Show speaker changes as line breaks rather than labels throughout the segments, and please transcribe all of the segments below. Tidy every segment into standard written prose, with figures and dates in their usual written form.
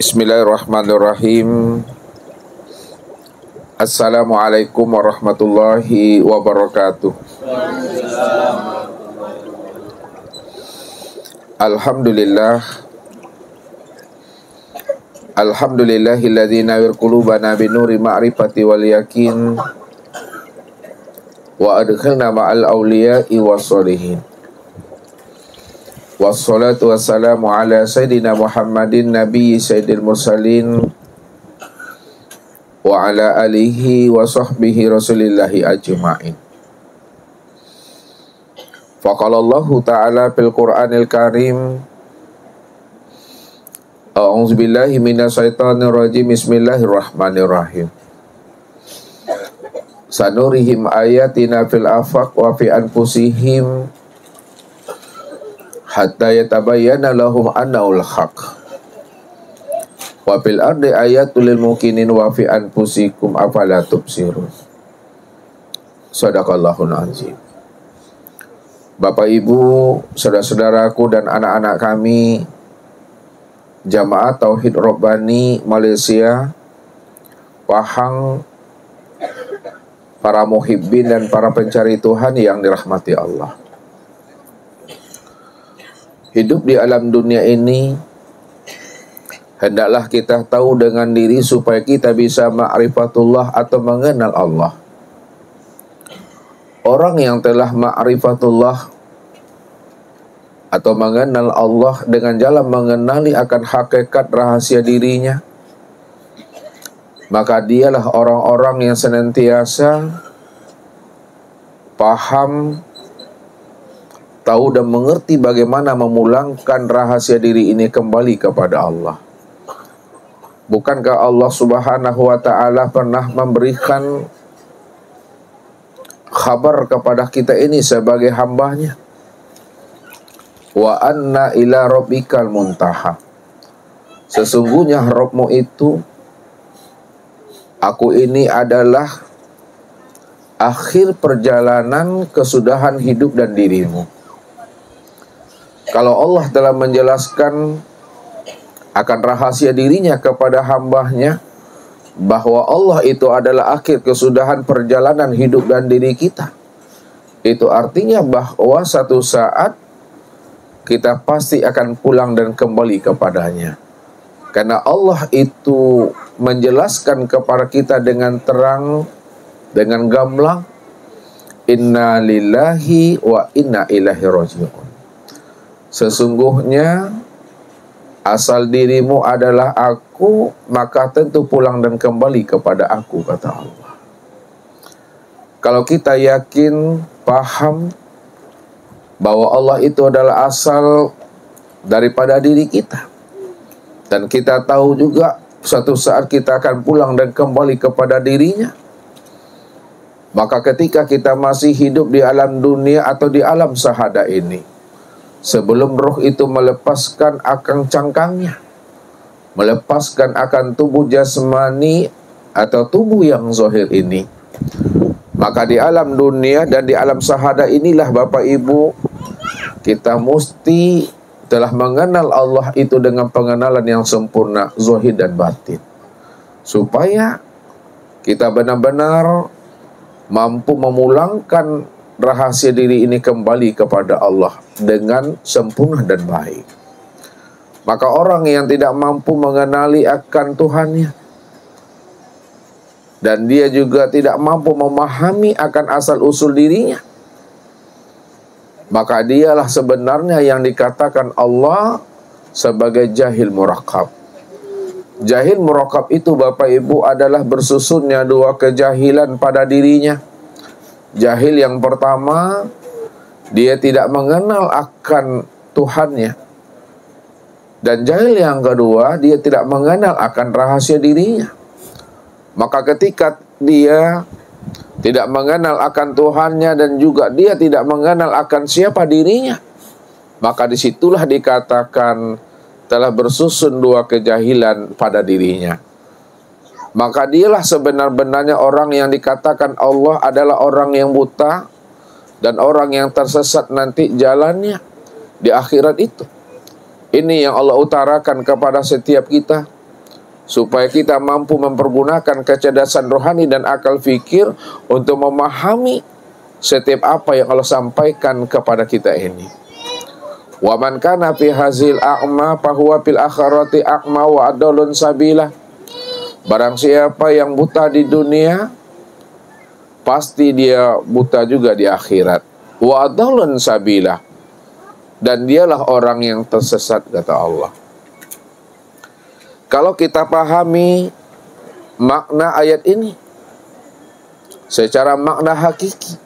Bismillahirrahmanirrahim. Assalamualaikum warahmatullahi wabarakatuh. Alhamdulillah. Alhamdulillahilladzi nawwir qulubana binuri ma'rifati wal yakin wa adkhilna ma'al awliya'i wassalihin. Wassalatu wassalamu ala sayyidina Muhammadin nabiyyi sayyidil mursalin wa ala alihi wa sahbihi rasulillahi ajma'in. Faqala Allahu ta'ala fil Qur'anil Karim, A'udzu billahi minasyaitonir rajim. Bismillahirrahmanirrahim. Sanurihim ayatina fil afaq wa fi anfusihim hatta yatabayyana lahum annahul haq. Wa fil ardi ayatul lil mukminin wa fi anfusikum afala tubsirun. Shadaqallahul azim. Bapak Ibu, saudara-saudaraku dan anak-anak kami Jamaah Tauhid Rabbani Malaysia, Pahang, para muhibbin dan para pencari Tuhan yang dirahmati Allah. Hidup di alam dunia ini, hendaklah kita tahu dengan diri supaya kita bisa ma'rifatullah atau mengenal Allah. Orang yang telah ma'rifatullah atau mengenal Allah dengan jalan mengenali akan hakikat rahasia dirinya, maka dialah orang-orang yang senantiasa paham, tahu dan mengerti bagaimana memulangkan rahasia diri ini kembali kepada Allah. Bukankah Allah Subhanahu wa ta'ala pernah memberikan kabar kepada kita ini sebagai hambanya? Wa anna ila rabbikal muntaha. Sesungguhnya Rabbmu itu, aku ini adalah akhir perjalanan kesudahan hidup dan dirimu. Kalau Allah telah menjelaskan akan rahasia dirinya kepada hambanya, bahwa Allah itu adalah akhir kesudahan perjalanan hidup dan diri kita, itu artinya bahwa satu saat kita pasti akan pulang dan kembali kepadanya. Karena Allah itu menjelaskan kepada kita dengan terang, dengan gamblang, inna lillahi wa inna ilaihi raji'un. Sesungguhnya asal dirimu adalah aku, maka tentu pulang dan kembali kepada aku, kata Allah. Kalau kita yakin, paham bahwa Allah itu adalah asal daripada diri kita, dan kita tahu juga suatu saat kita akan pulang dan kembali kepada dirinya, maka ketika kita masih hidup di alam dunia atau di alam syahadah ini, sebelum roh itu melepaskan akang cangkangnya, melepaskan akan tubuh jasmani atau tubuh yang zahir ini, maka di alam dunia dan di alam syahadah inilah Bapak Ibu, kita mesti telah mengenal Allah itu dengan pengenalan yang sempurna, zahir dan batin, supaya kita benar-benar mampu memulangkan rahasia diri ini kembali kepada Allah dengan sempurna dan baik. Maka orang yang tidak mampu mengenali akan Tuhannya, dan dia juga tidak mampu memahami akan asal-usul dirinya, maka dialah sebenarnya yang dikatakan Allah sebagai jahil murakab. Jahil murakab itu Bapak Ibu adalah bersusunnya dua kejahilan pada dirinya. Jahil yang pertama, dia tidak mengenal akan Tuhannya. Dan jahil yang kedua, dia tidak mengenal akan rahasia dirinya. Maka ketika dia tidak mengenal akan Tuhannya dan juga dia tidak mengenal akan siapa dirinya, maka disitulah dikatakan telah bersusun dua kejahilan pada dirinya. Maka dialah sebenar-benarnya orang yang dikatakan Allah adalah orang yang buta dan orang yang tersesat nanti jalannya di akhirat itu. Ini yang Allah utarakan kepada setiap kita. supaya kita mampu mempergunakan kecerdasan rohani dan akal fikir untuk memahami setiap apa yang Allah sampaikan kepada kita ini. Wa man kana fi hazil a'ma fahuwa fil akhirati a'ma wa adallun sabila. Barang siapa yang buta di dunia, pasti dia buta juga di akhirat. Wa adallun sabila. Dan dialah orang yang tersesat, kata Allah. Kalau kita pahami makna ayat ini secara makna hakiki,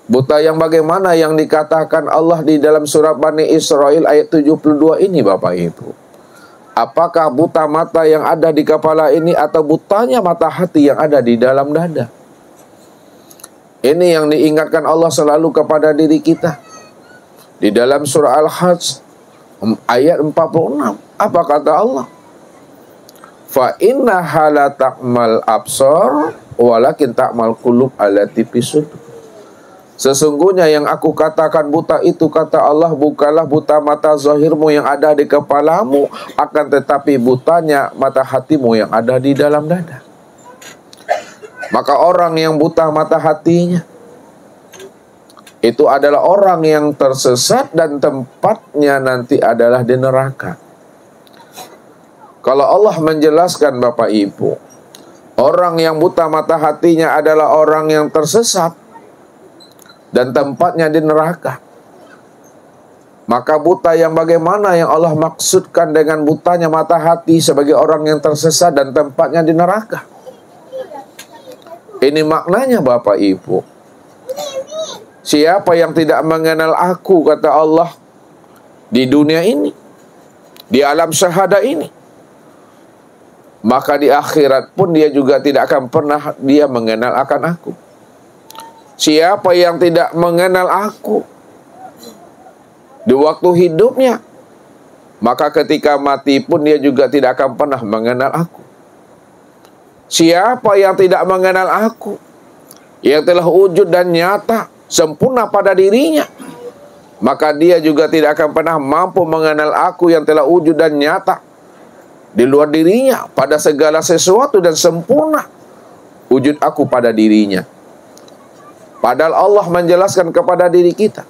buta yang bagaimana yang dikatakan Allah di dalam surat Bani Israel ayat 72 ini, Bapak Ibu? Apakah buta mata yang ada di kepala ini atau butanya mata hati yang ada di dalam dada? Ini yang diingatkan Allah selalu kepada diri kita. Di dalam surah Al-Hajj ayat 46, apa kata Allah? Fa innaha la ta'mal absar walakin ta'mal qulub allati fi sudur. Sesungguhnya yang aku katakan buta itu, kata Allah, bukanlah buta mata zahirmu yang ada di kepalamu, akan tetapi butanya mata hatimu yang ada di dalam dada. Maka orang yang buta mata hatinya itu adalah orang yang tersesat dan tempatnya nanti adalah di neraka. Kalau Allah menjelaskan, Bapak Ibu, orang yang buta mata hatinya adalah orang yang tersesat dan tempatnya di neraka, maka buta yang bagaimana yang Allah maksudkan dengan butanya mata hati sebagai orang yang tersesat dan tempatnya di neraka? Ini maknanya, Bapak Ibu. Siapa yang tidak mengenal aku, kata Allah, di dunia ini, di alam syahada ini, maka di akhirat pun dia juga tidak akan pernah dia mengenal akan aku. Siapa yang tidak mengenal aku di waktu hidupnya, maka ketika mati pun dia juga tidak akan pernah mengenal aku. Siapa yang tidak mengenal aku, yang telah wujud dan nyata sempurna pada dirinya, maka dia juga tidak akan pernah mampu mengenal aku yang telah wujud dan nyata di luar dirinya pada segala sesuatu dan sempurna wujud aku pada dirinya. Padahal Allah menjelaskan kepada diri kita,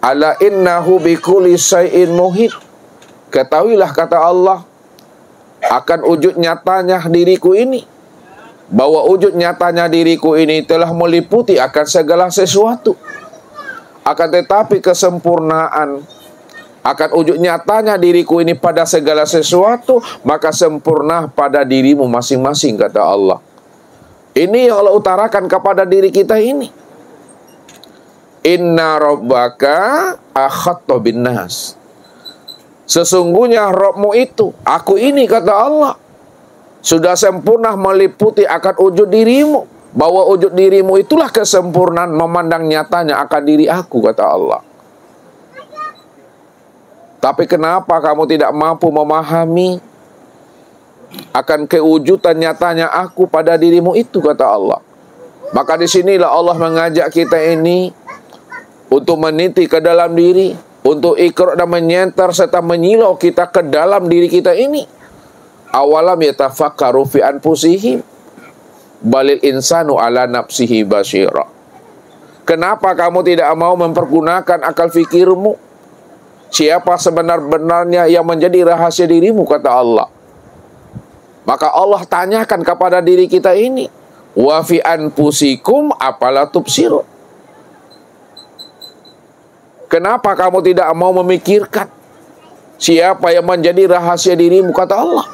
ala innahu bikulli syai'in muhit. Ketahuilah, kata Allah, akan wujud nyatanya diriku ini, bahwa wujud nyatanya diriku ini telah meliputi akan segala sesuatu. Akan tetapi kesempurnaan akan wujud nyatanya diriku ini pada segala sesuatu, maka sempurna pada dirimu masing-masing, kata Allah. Ini yang Allah utarakan kepada diri kita ini. Inna rabbaka akhatta bin nas. Sesungguhnya Rabbmu itu, aku ini, kata Allah, sudah sempurna meliputi akan wujud dirimu, bahwa wujud dirimu itulah kesempurnaan memandang nyatanya akan diri aku, kata Allah. Tapi kenapa kamu tidak mampu memahami akan kewujudan nyatanya aku pada dirimu itu, kata Allah. Maka disinilah Allah mengajak kita ini untuk meniti ke dalam diri, untuk ikrar dan menyenter serta menyilau kita ke dalam diri kita ini. Awalam yatafakkaru fi anfusihim balil insanu ala nafsihi basyira. Kenapa kamu tidak mau mempergunakan akal fikirmu? Siapa sebenar-benarnya yang menjadi rahasia dirimu, kata Allah. Maka Allah tanyakan kepada diri kita ini, wa fi anfusikum afala tubsirun. Kenapa kamu tidak mau memikirkan siapa yang menjadi rahasia dirimu, kata Allah.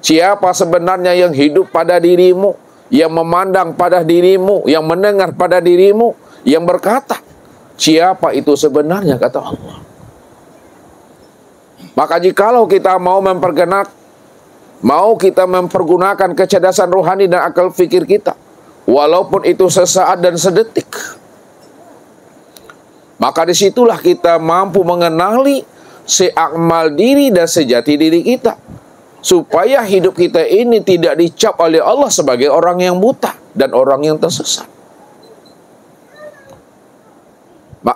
Siapa sebenarnya yang hidup pada dirimu, yang memandang pada dirimu, yang mendengar pada dirimu, yang berkata. Siapa itu sebenarnya, kata Allah. Maka jikalau kita mau kita mempergunakan kecerdasan rohani dan akal fikir kita, walaupun itu sesaat dan sedetik, maka disitulah kita mampu mengenali seakmal diri dan sejati diri kita, supaya hidup kita ini tidak dicap oleh Allah sebagai orang yang buta dan orang yang tersesat.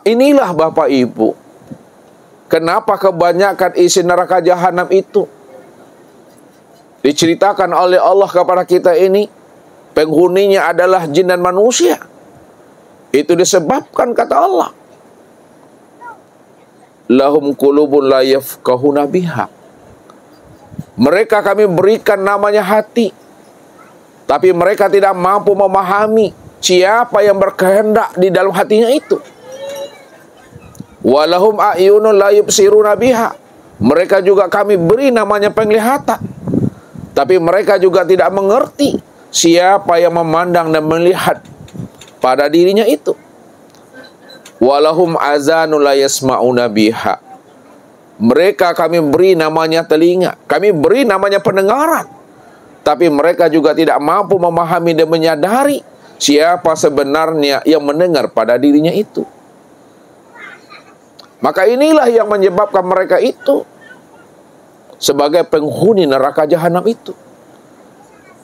Inilah, Bapak Ibu, kenapa kebanyakan isi neraka jahanam itu Diceritakan oleh Allah kepada kita ini, penghuninya adalah jin dan manusia. Itu disebabkan, kata Allah, lahum qulubun la yafqahuna biha. Mereka kami berikan namanya hati, tapi mereka tidak mampu memahami siapa yang berkehendak di dalam hatinya itu. Walahum a'yunun la yubsiruna biha. Mereka juga kami beri namanya penglihatan, tapi mereka juga tidak mengerti siapa yang memandang dan melihat pada dirinya itu. Walahum azanun la yasma'una biha. Mereka kami beri namanya telinga, kami beri namanya pendengaran, tapi mereka juga tidak mampu memahami dan menyadari siapa sebenarnya yang mendengar pada dirinya itu. Maka inilah yang menyebabkan mereka itu sebagai penghuni neraka jahanam itu.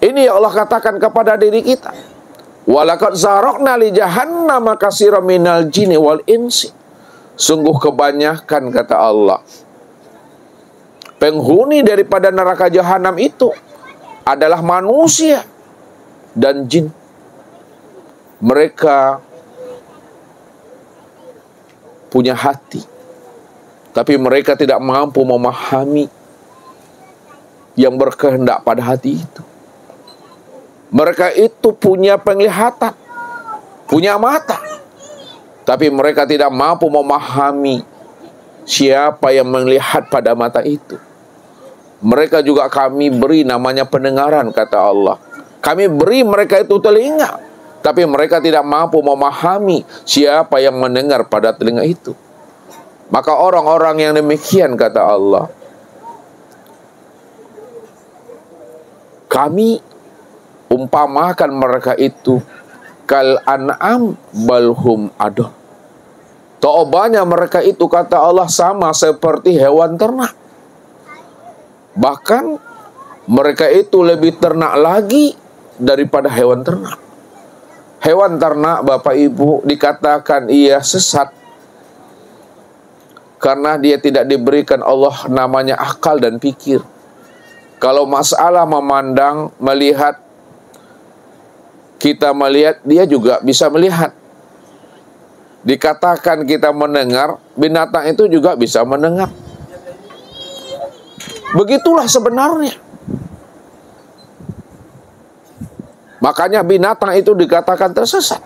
Ini yang Allah katakan kepada diri kita. Walaqad zaraqna li jahannama katsiran minal jinni wal insi. Sungguh kebanyakan, kata Allah, penghuni daripada neraka jahanam itu adalah manusia dan jin. Mereka punya hati, tapi mereka tidak mampu memahami yang berkehendak pada hati itu. Mereka itu punya penglihatan, punya mata, tapi mereka tidak mampu memahami siapa yang melihat pada mata itu. Mereka juga kami beri namanya pendengaran, kata Allah. Kami beri mereka itu telinga, tapi mereka tidak mampu memahami siapa yang mendengar pada telinga itu. Maka orang-orang yang demikian, kata Allah, kami umpamakan mereka itu kal an'am balhum adol. Taubanya mereka itu, kata Allah, sama seperti hewan ternak. Bahkan mereka itu lebih ternak lagi daripada hewan ternak. Hewan ternak, Bapak Ibu, dikatakan ia sesat karena dia tidak diberikan Allah namanya akal dan pikir. Kalau masalah memandang, melihat, kita melihat, dia juga bisa melihat. Dikatakan kita mendengar, binatang itu juga bisa mendengar. Begitulah sebenarnya. Makanya binatang itu dikatakan tersesat.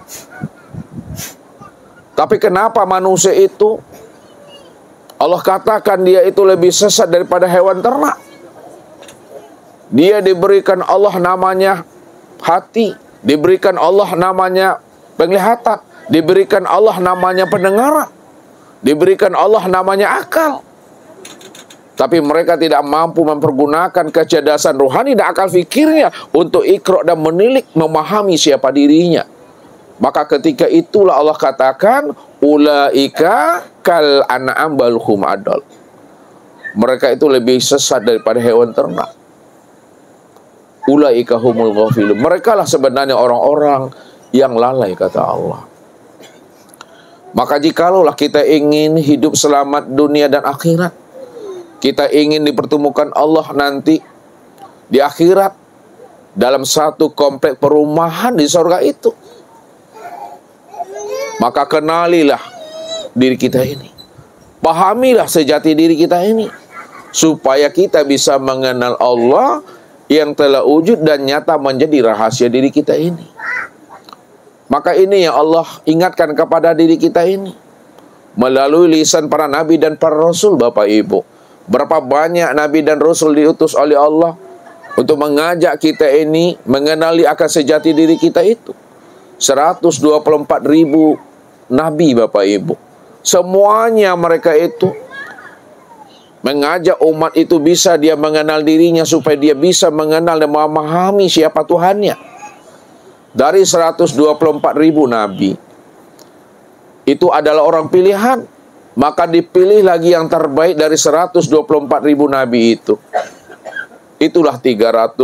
Tapi kenapa manusia itu Allah katakan dia itu lebih sesat daripada hewan ternak? Dia diberikan Allah namanya hati, diberikan Allah namanya penglihatan, diberikan Allah namanya pendengaran, diberikan Allah namanya akal. Tapi mereka tidak mampu mempergunakan kecerdasan rohani dan akal fikirnya untuk ikra dan menilik, memahami siapa dirinya. Maka ketika itulah Allah katakan, ulaika kal an'am balhum adol. Mereka itu lebih sesat daripada hewan ternak. Ulaika humul ghafilun. Mereka lah sebenarnya orang-orang yang lalai, kata Allah. Maka jikalau kita ingin hidup selamat dunia dan akhirat, kita ingin dipertemukan Allah nanti di akhirat dalam satu komplek perumahan di surga itu, maka kenalilah diri kita ini, pahamilah sejati diri kita ini, supaya kita bisa mengenal Allah yang telah wujud dan nyata menjadi rahasia diri kita ini. Maka ini yang Allah ingatkan kepada diri kita ini melalui lisan para nabi dan para rasul, Bapak Ibu. Berapa banyak nabi dan rasul diutus oleh Allah untuk mengajak kita ini mengenali akan sejati diri kita itu. 124.000 nabi, Bapak Ibu. Semuanya mereka itu mengajak umat itu bisa dia mengenal dirinya, supaya dia bisa mengenal dan memahami siapa Tuhannya. Dari 124.000 nabi, itu adalah orang pilihan. Maka dipilih lagi yang terbaik dari 124.000 nabi itu. Itulah 315.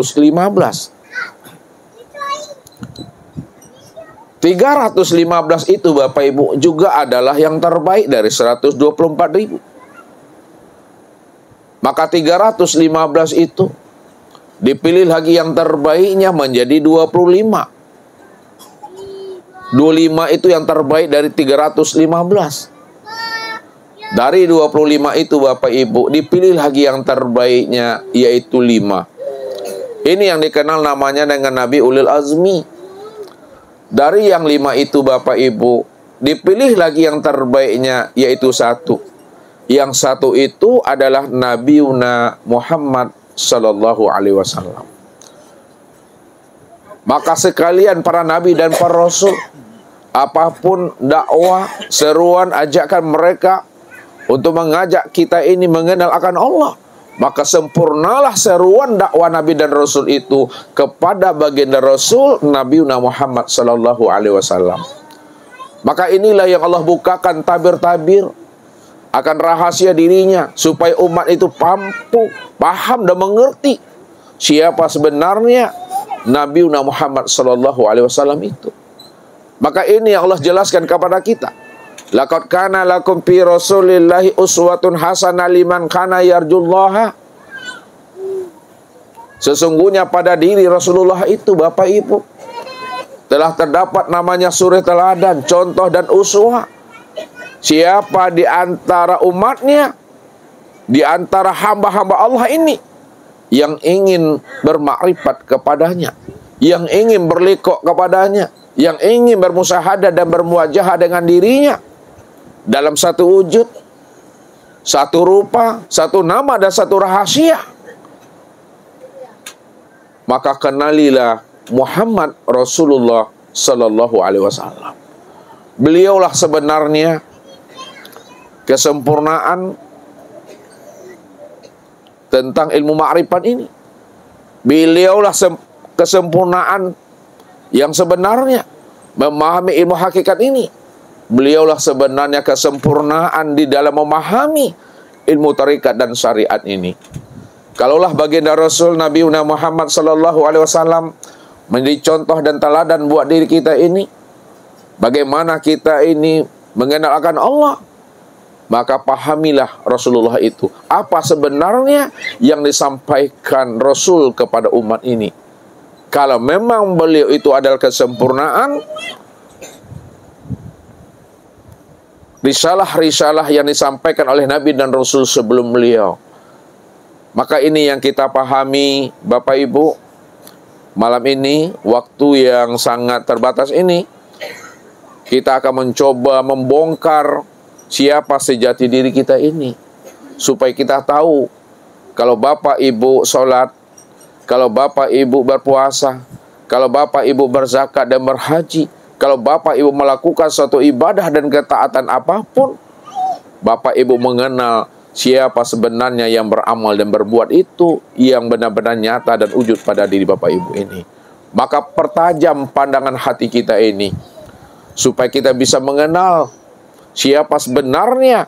315 itu, Bapak Ibu, juga adalah yang terbaik dari 124.000. Maka 315 itu Dipilih lagi yang terbaiknya menjadi 25. 25 itu yang terbaik dari 315. Dari 25 itu Bapak Ibu, dipilih lagi yang terbaiknya, yaitu 5. Ini yang dikenal namanya dengan Nabi Ulil Azmi. Dari yang 5 itu Bapak Ibu, dipilih lagi yang terbaiknya, yaitu 1. Yang 1 itu adalah Nabiuna Muhammad Sallallahu Alaihi Wasallam. Maka sekalian para nabi dan para rasul, apapun dakwah, seruan, ajakan mereka untuk mengajak kita ini mengenal akan Allah, maka sempurnalah seruan dakwah Nabi dan Rasul itu kepada baginda Rasul Nabiuna Muhammad Sallallahu Alaihi Wasallam. Maka inilah yang Allah bukakan tabir-tabir akan rahasia dirinya, supaya umat itu mampu, paham dan mengerti siapa sebenarnya Nabiuna Muhammad Sallallahu Alaihi Wasallam itu. Maka ini yang Allah jelaskan kepada kita. Laqad kana lakum fi Rasulillahi uswatun hasanah liman kana yarjullaha. Sesungguhnya pada diri Rasulullah itu Bapak Ibu telah terdapat namanya suri teladan, contoh dan uswah. Siapa di antara umatnya, di antara hamba-hamba Allah ini yang ingin bermakrifat kepadanya, yang ingin berliqo kepadanya, yang ingin bermusahadah dan bermuajahah dengan dirinya dalam satu wujud, satu rupa, satu nama dan satu rahasia, maka kenalilah Muhammad Rasulullah Sallallahu Alaihi Wasallam. Beliaulah sebenarnya kesempurnaan tentang ilmu ma'rifat ini. Beliaulah kesempurnaan yang sebenarnya memahami ilmu hakikat ini. Beliaulah sebenarnya kesempurnaan di dalam memahami ilmu tarikat dan syariat ini. Kalaulah baginda Rasul Nabi Muhammad Sallallahu Alaihi Wasallam menjadi contoh dan teladan buat diri kita ini, bagaimana kita ini mengenal akan Allah, maka pahamilah Rasulullah itu apa sebenarnya yang disampaikan Rasul kepada umat ini. Kalau memang beliau itu adalah kesempurnaan, risalah-risalah yang disampaikan oleh Nabi dan Rasul sebelum beliau, maka ini yang kita pahami Bapak Ibu. Malam ini, waktu yang sangat terbatas ini, kita akan mencoba membongkar siapa sejati diri kita ini, supaya kita tahu kalau Bapak Ibu sholat, kalau Bapak Ibu berpuasa, kalau Bapak Ibu berzakat dan berhaji, kalau Bapak Ibu melakukan suatu ibadah dan ketaatan apapun, Bapak Ibu mengenal siapa sebenarnya yang beramal dan berbuat itu yang benar-benar nyata dan wujud pada diri Bapak Ibu ini. Maka pertajam pandangan hati kita ini, supaya kita bisa mengenal siapa sebenarnya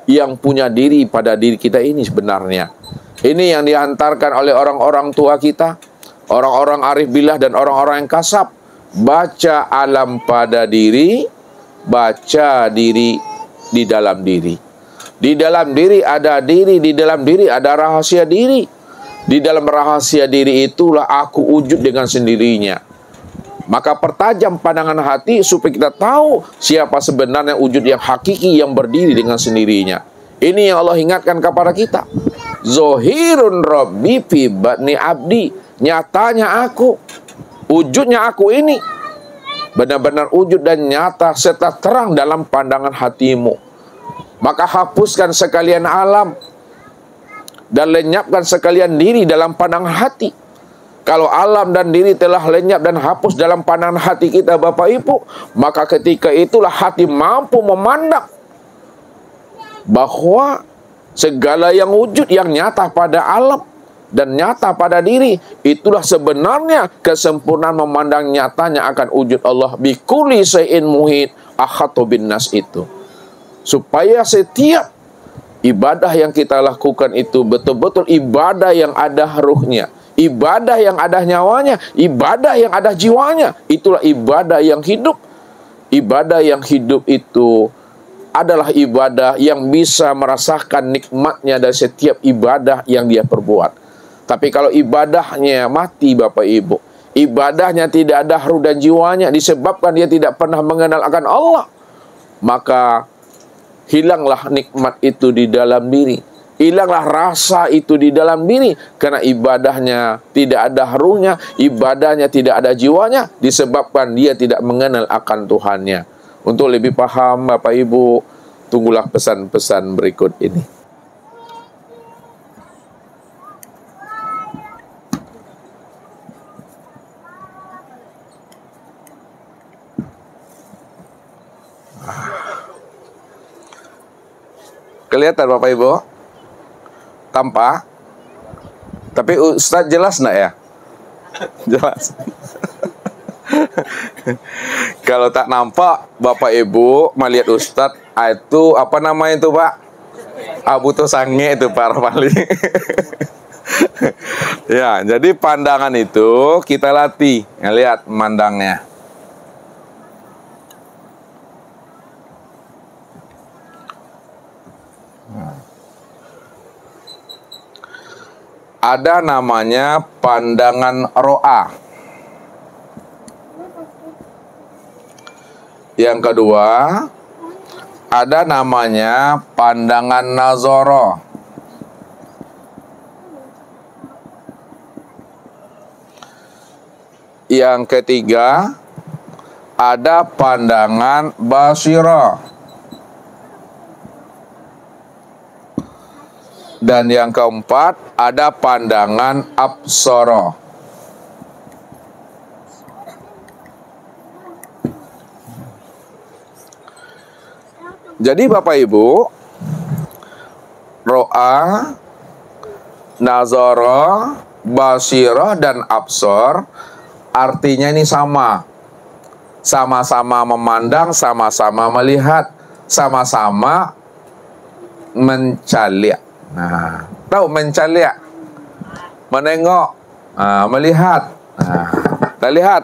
yang punya diri pada diri kita ini sebenarnya. Ini yang dihantarkan oleh orang-orang tua kita, orang-orang arif billah dan orang-orang yang kasab. Baca alam pada diri, baca diri di dalam diri. Di dalam diri ada diri, di dalam diri ada rahasia diri. Di dalam rahasia diri itulah aku wujud dengan sendirinya. Maka pertajam pandangan hati supaya kita tahu siapa sebenarnya wujud yang hakiki yang berdiri dengan sendirinya. Ini yang Allah ingatkan kepada kita. Zohirun Rabbi fi batni abdi. Nyatanya aku, wujudnya aku ini benar-benar wujud dan nyata serta terang dalam pandangan hatimu. Maka hapuskan sekalian alam dan lenyapkan sekalian diri dalam pandangan hati. Kalau alam dan diri telah lenyap dan hapus dalam pandangan hati kita Bapak Ibu, maka ketika itulah hati mampu memandang bahwa segala yang wujud yang nyata pada alam dan nyata pada diri, itulah sebenarnya kesempurnaan memandang nyatanya akan wujud Allah. Bikulli syai'in muhit akhatu bin nas itu. Supaya setiap ibadah yang kita lakukan itu betul-betul ibadah yang ada ruhnya, ibadah yang ada nyawanya, ibadah yang ada jiwanya. Itulah ibadah yang hidup. Ibadah yang hidup itu adalah ibadah yang bisa merasakan nikmatnya dari setiap ibadah yang dia perbuat. Tapi kalau ibadahnya mati Bapak Ibu, ibadahnya tidak ada ruh dan jiwanya disebabkan dia tidak pernah mengenal akan Allah, maka hilanglah nikmat itu di dalam diri, hilanglah rasa itu di dalam diri, karena ibadahnya tidak ada ruhnya, ibadahnya tidak ada jiwanya, disebabkan dia tidak mengenal akan Tuhannya. Untuk lebih paham Bapak Ibu, tunggulah pesan-pesan berikut ini. Kelihatan Bapak Ibu? Tampak? Tapi Ustadz jelas enggak ya? Jelas. Kalau tak nampak Bapak Ibu melihat Ustadz, itu apa namanya itu Pak? Butuh sange itu Pak Romali. Ya, jadi pandangan itu kita latih. Lihat mandangnya. Ada namanya pandangan ro'a. Yang kedua, ada namanya pandangan nazara. Yang ketiga, ada pandangan basira. Dan yang keempat, ada pandangan absara. Jadi Bapak Ibu, ro'a, nazara, basira, dan absar artinya ini sama. Sama-sama memandang, sama-sama melihat, sama-sama mencalik. Nah, tahu mencalik, menengok, melihat. Kita lihat.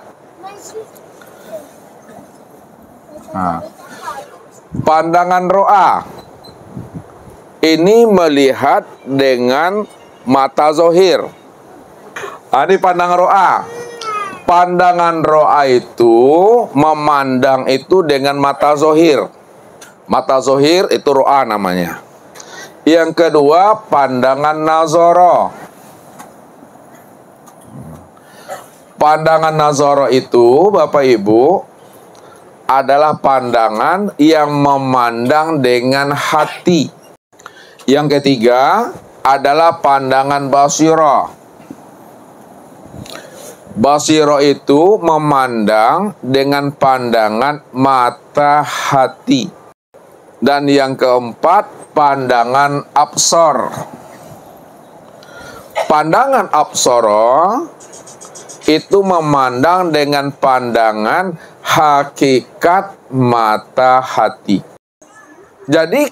Pandangan ro'a ini melihat dengan mata zohir. Ini pandangan ro'a. Pandangan ro'a itu memandang itu dengan mata zohir. Mata zohir itu ro'a namanya. Yang kedua, pandangan nazara. Pandangan nazara itu, Bapak Ibu, adalah pandangan yang memandang dengan hati. Yang ketiga, adalah pandangan basira. Basira itu memandang dengan pandangan mata hati. Dan yang keempat, pandangan absar. Pandangan absara itu memandang dengan pandangan hakikat mata hati. Jadi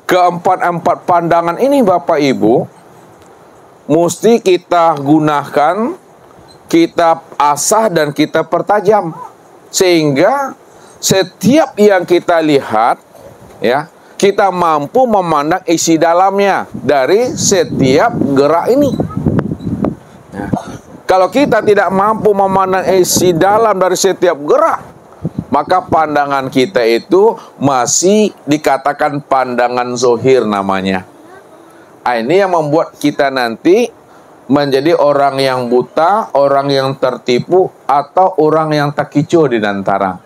keempat-empat pandangan ini Bapak Ibu mesti kita gunakan, kita asah dan kita pertajam, sehingga setiap yang kita lihat, ya, kita mampu memandang isi dalamnya dari setiap gerak ini. Ya. Kalau kita tidak mampu memandang isi dalam dari setiap gerak, maka pandangan kita itu masih dikatakan pandangan zohir namanya. Ini yang membuat kita nanti menjadi orang yang buta, orang yang tertipu, atau orang yang takicu di antara.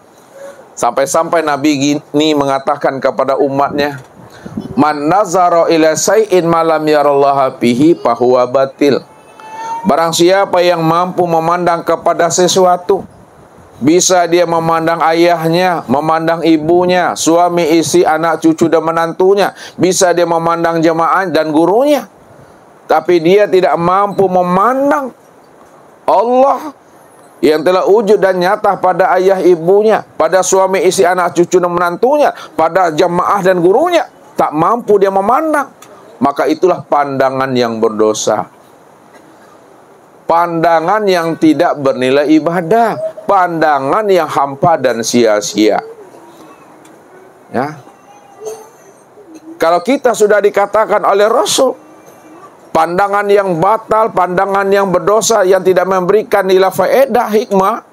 Sampai-sampai Nabi gini mengatakan kepada umatnya, "Man nazara ila say'in ma lam yarallaha bihi fahuwa batil." Barang siapa yang mampu memandang kepada sesuatu, bisa dia memandang ayahnya, memandang ibunya, suami, istri, anak, cucu, dan menantunya, bisa dia memandang jemaah dan gurunya, tapi dia tidak mampu memandang Allah yang telah wujud dan nyata pada ayah ibunya, pada suami, istri, anak, cucu, dan menantunya, pada jemaah dan gurunya, tak mampu dia memandang, maka itulah pandangan yang berdosa. Pandangan yang tidak bernilai ibadah, pandangan yang hampa dan sia-sia. Ya. Kalau kita sudah dikatakan oleh Rasul, pandangan yang batal, pandangan yang berdosa, yang tidak memberikan nilai faedah, hikmah,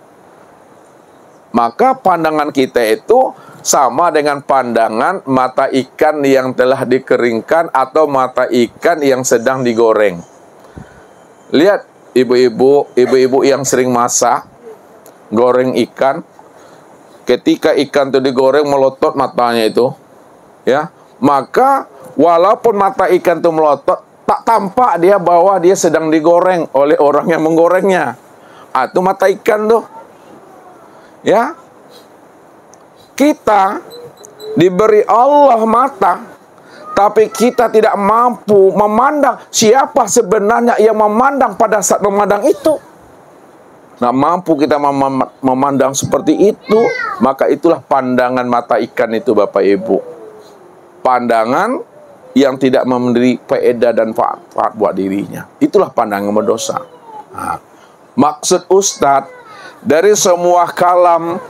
maka pandangan kita itu sama dengan pandangan mata ikan yang telah dikeringkan atau mata ikan yang sedang digoreng. Lihat ibu-ibu yang sering masak, goreng ikan, ketika ikan itu digoreng melotot matanya itu, ya, maka walaupun mata ikan itu melotot, tak tampak dia bahwa dia sedang digoreng oleh orang yang menggorengnya. Itu mata ikan tuh. Ya. Kita diberi Allah mata, tapi kita tidak mampu memandang siapa sebenarnya yang memandang pada saat memandang itu. Nah, mampu kita memandang seperti itu, maka itulah pandangan mata ikan itu, Bapak Ibu. Pandangan yang tidak memberi faedah dan manfaat buat dirinya. Itulah pandangan berdosa. Nah, maksud Ustadz, dari semua kalam,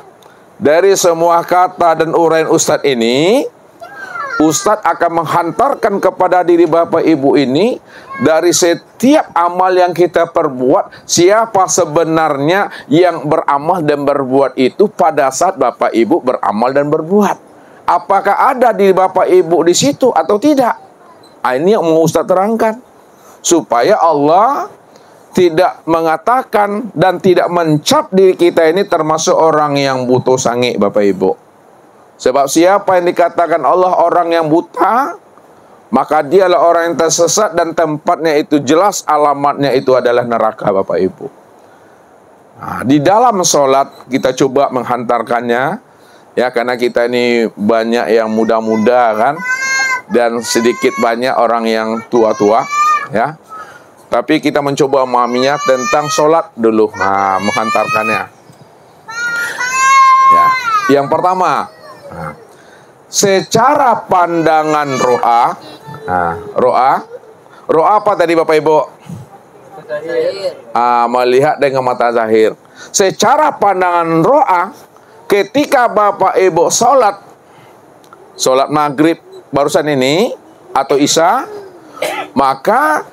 dari semua kata dan uraian Ustadz ini, Ustadz akan menghantarkan kepada diri Bapak Ibu ini, dari setiap amal yang kita perbuat, siapa sebenarnya yang beramal dan berbuat itu pada saat Bapak Ibu beramal dan berbuat. Apakah ada di Bapak Ibu di situ atau tidak? Ini yang mau Ustadz terangkan, supaya Allah tidak mengatakan dan tidak mencap diri kita ini termasuk orang yang buta sange, Bapak Ibu. Sebab siapa yang dikatakan Allah orang yang buta, maka dialah orang yang tersesat dan tempatnya itu jelas, alamatnya itu adalah neraka, Bapak Ibu. Nah, di dalam sholat kita coba menghantarkannya, ya, karena kita ini banyak yang muda-muda kan, dan sedikit banyak orang yang tua-tua, ya. Tapi kita mencoba memahaminya tentang sholat dulu, menghantarkannya. Ya, yang pertama, secara pandangan ro'a, ro'a apa tadi Bapak Ibu? Melihat dengan mata zahir. Secara pandangan ro'a, ketika Bapak Ibu sholat maghrib barusan ini atau isya, maka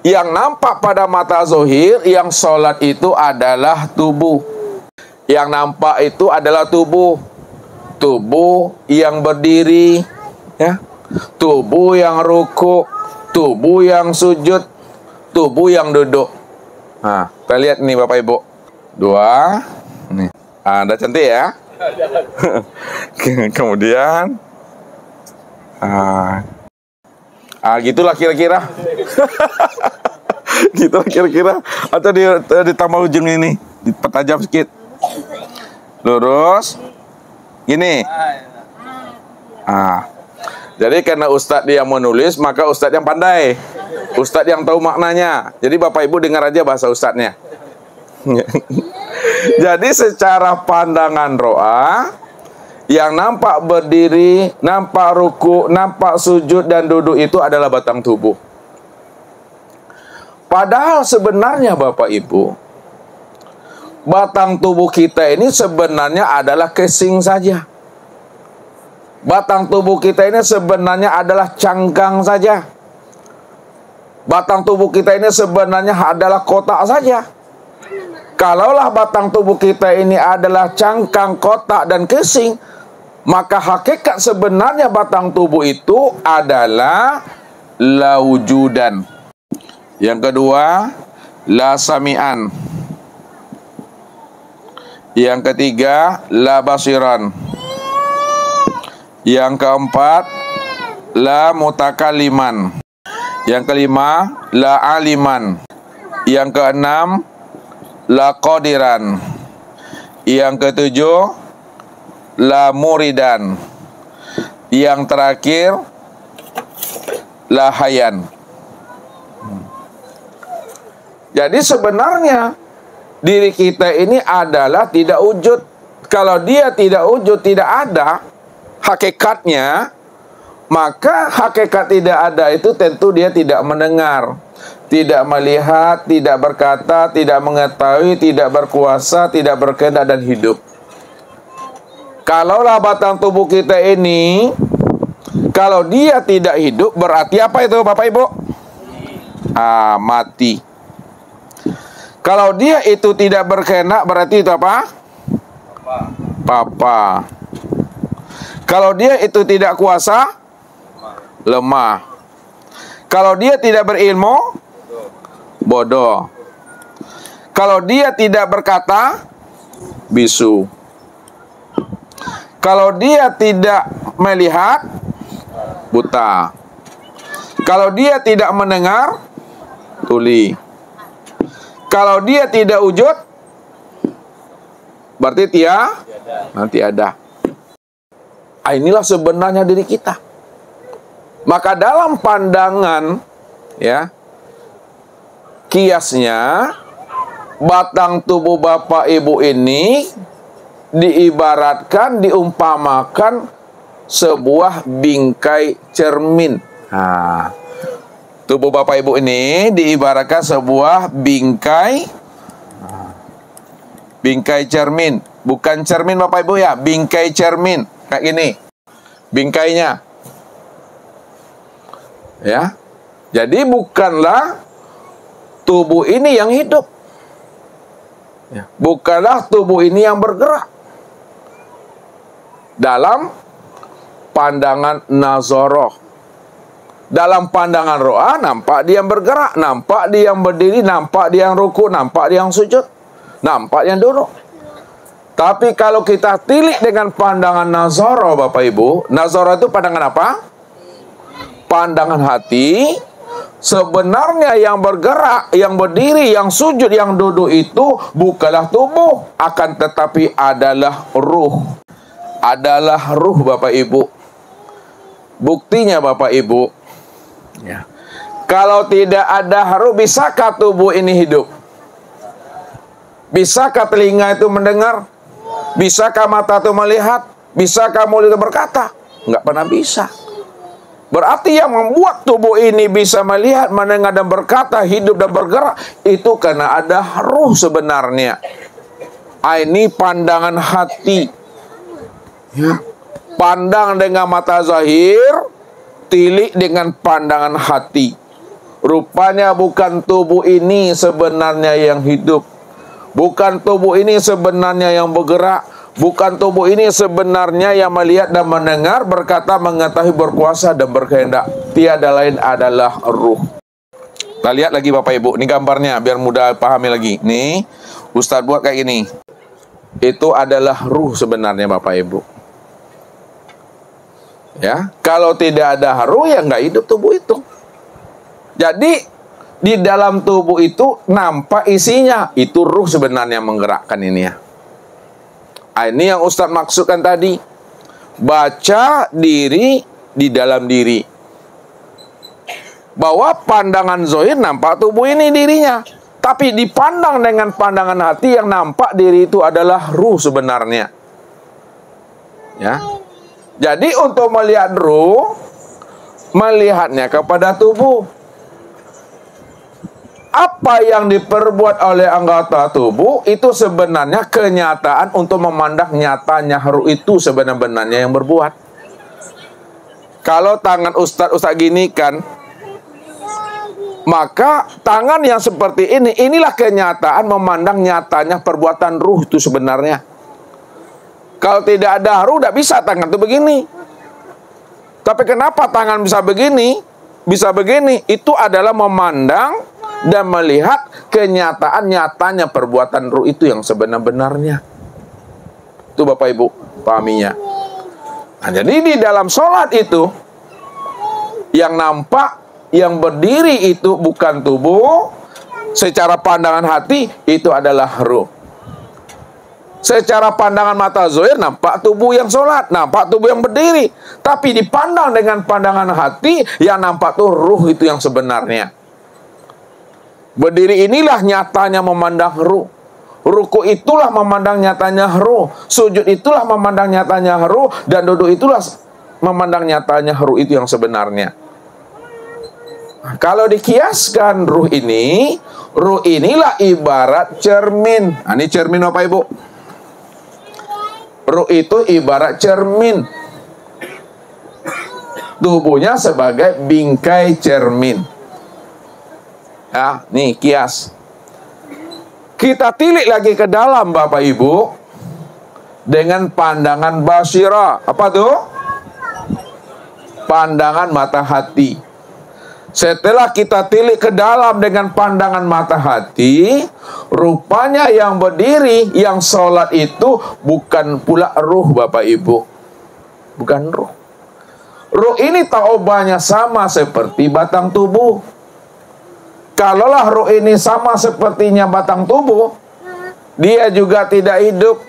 yang nampak pada mata zahir yang sholat itu adalah tubuh. Yang nampak itu adalah tubuh. Tubuh yang berdiri, ya, tubuh yang rukuk, tubuh yang sujud, tubuh yang duduk. Nah, kita lihat nih Bapak Ibu. Dua, nih. Udah cantik ya. Kemudian, gitulah kira-kira. Gitulah kira-kira. Atau ditambah ujung ini, dipertajam sedikit. Lurus. Gini. Jadi karena Ustadz yang menulis, maka Ustadz yang pandai, Ustadz yang tahu maknanya. Jadi Bapak Ibu dengar aja bahasa Ustadznya. Jadi secara pandangan ro'a, yang nampak berdiri, nampak ruku, nampak sujud dan duduk itu adalah batang tubuh. Padahal sebenarnya Bapak Ibu, batang tubuh kita ini sebenarnya adalah casing saja. Batang tubuh kita ini sebenarnya adalah cangkang saja. Batang tubuh kita ini sebenarnya adalah kotak saja. Kalaulah batang tubuh kita ini adalah cangkang, kotak, dan casing, maka hakikat sebenarnya batang tubuh itu adalah la wujudan. Yang kedua, la sami'an. Yang ketiga, la basiran. Yang keempat, la mutakaliman. Yang kelima, la aliman. Yang keenam, la qadiran. Yang ketujuh, la muridan. Yang terakhir, la hayan. Jadi sebenarnya diri kita ini adalah tidak wujud. Kalau dia tidak wujud, tidak ada hakikatnya, maka hakikat tidak ada itu tentu dia tidak mendengar, tidak melihat, tidak berkata, tidak mengetahui, tidak berkuasa, tidak berkehendak dan hidup. Kalaulah batang tubuh kita ini, kalau dia tidak hidup, berarti apa itu Bapak Ibu? mati. Kalau dia itu tidak berkehendak, berarti itu apa? Papa. Kalau dia itu tidak kuasa, lemah. Kalau dia tidak berilmu, bodoh. Kalau dia tidak berkata, bisu. Kalau dia tidak melihat, buta. Kalau dia tidak mendengar, tuli. Kalau dia tidak wujud, berarti nanti ada. Inilah sebenarnya diri kita. Maka dalam pandangan, ya, kiasnya, batang tubuh Bapak Ibu ini diibaratkan, diumpamakan sebuah bingkai cermin. Tubuh Bapak Ibu ini diibaratkan sebuah bingkai cermin. Bukan cermin Bapak Ibu ya, bingkai cermin. Kayak gini bingkainya. Ya. Jadi bukanlah tubuh ini yang hidup. Ya. Bukanlah tubuh ini yang bergerak. Dalam pandangan nazarah. Dalam pandangan ro'a, nampak dia yang bergerak, nampak dia yang berdiri, nampak dia yang ruku, nampak dia yang sujud, nampak yang duduk. Tapi kalau kita tilik dengan pandangan nazarah Bapak Ibu, nazarah itu pandangan apa? Pandangan hati. Sebenarnya yang bergerak, yang berdiri, yang sujud, yang duduk itu bukanlah tubuh, akan tetapi adalah ruh. Adalah ruh Bapak Ibu. Buktinya Bapak Ibu, ya. Kalau tidak ada ruh, bisakah tubuh ini hidup? Bisakah telinga itu mendengar? Bisakah mata itu melihat? Bisakah mulut itu berkata? Nggak pernah bisa. Berarti yang membuat tubuh ini bisa melihat, mendengar, dan berkata, hidup dan bergerak, itu karena ada ruh sebenarnya. Ini pandangan hati. Ya. Pandang dengan mata zahir, tilik dengan pandangan hati. Rupanya bukan tubuh ini sebenarnya yang hidup. Bukan tubuh ini sebenarnya yang bergerak. Bukan tubuh ini sebenarnya yang melihat dan mendengar, berkata, mengetahui, berkuasa, dan berkehendak. Tiada lain adalah ruh. Kita lihat lagi Bapak Ibu. Ini gambarnya biar mudah pahami lagi. Nih, Ustadz buat kayak gini. Itu adalah ruh sebenarnya Bapak Ibu. Ya, kalau tidak ada ruh, ya nggak hidup tubuh itu. Jadi di dalam tubuh itu nampak isinya. Itu ruh sebenarnya menggerakkan ini ya. Ini yang Ustadz maksudkan tadi. Baca diri di dalam diri. Bahwa pandangan zahir nampak tubuh ini dirinya. Tapi dipandang dengan pandangan hati, yang nampak diri itu adalah ruh sebenarnya. Ya. Jadi untuk melihat ruh, melihatnya kepada tubuh. Apa yang diperbuat oleh anggota tubuh itu sebenarnya kenyataan untuk memandang nyatanya ruh itu sebenarnya yang berbuat. Kalau tangan Ustadz gini kan, maka tangan yang seperti ini, inilah kenyataan memandang nyatanya perbuatan ruh itu sebenarnya. Kalau tidak ada ruh, tidak bisa tangan itu begini. Tapi kenapa tangan bisa begini? Bisa begini, itu adalah memandang dan melihat kenyataan nyatanya perbuatan ruh itu yang sebenar-benarnya. Itu Bapak Ibu pahaminya. Nah, jadi di dalam sholat itu, yang nampak, yang berdiri itu bukan tubuh. Secara pandangan hati, itu adalah ruh. Secara pandangan mata zahir, nampak tubuh yang sholat, nampak tubuh yang berdiri. Tapi dipandang dengan pandangan hati, yang nampak tuh ruh itu yang sebenarnya. Berdiri inilah nyatanya memandang ruh. Ruku itulah memandang nyatanya ruh. Sujud itulah memandang nyatanya ruh. Dan duduk itulah memandang nyatanya ruh itu yang sebenarnya. Kalau dikiaskan ruh inilah ibarat cermin. Nah, ini cermin Bapak Ibu. Ruh itu ibarat cermin. Tubuhnya sebagai bingkai cermin. Ya, nih kias. Kita tilik lagi ke dalam Bapak Ibu dengan pandangan basira. Apa tuh? Pandangan mata hati. Setelah kita tilik ke dalam dengan pandangan mata hati, rupanya yang berdiri, yang sholat itu bukan pula ruh Bapak Ibu. Bukan ruh. Ruh ini taubahnya sama seperti batang tubuh. Kalaulah ruh ini sama sepertinya batang tubuh, dia juga tidak hidup,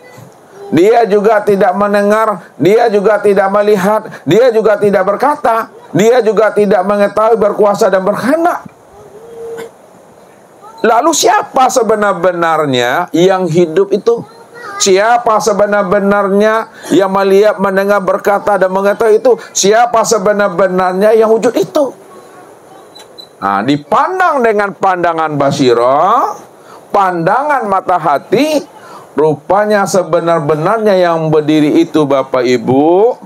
dia juga tidak mendengar, dia juga tidak melihat, dia juga tidak berkata, dia juga tidak mengetahui, berkuasa dan berkehendak. Lalu siapa sebenar-benarnya yang hidup itu? Siapa sebenar-benarnya yang melihat, mendengar, berkata dan mengetahui itu? Siapa sebenar-benarnya yang wujud itu? Nah, dipandang dengan pandangan basira, pandangan mata hati, rupanya sebenar-benarnya yang berdiri itu Bapak Ibu,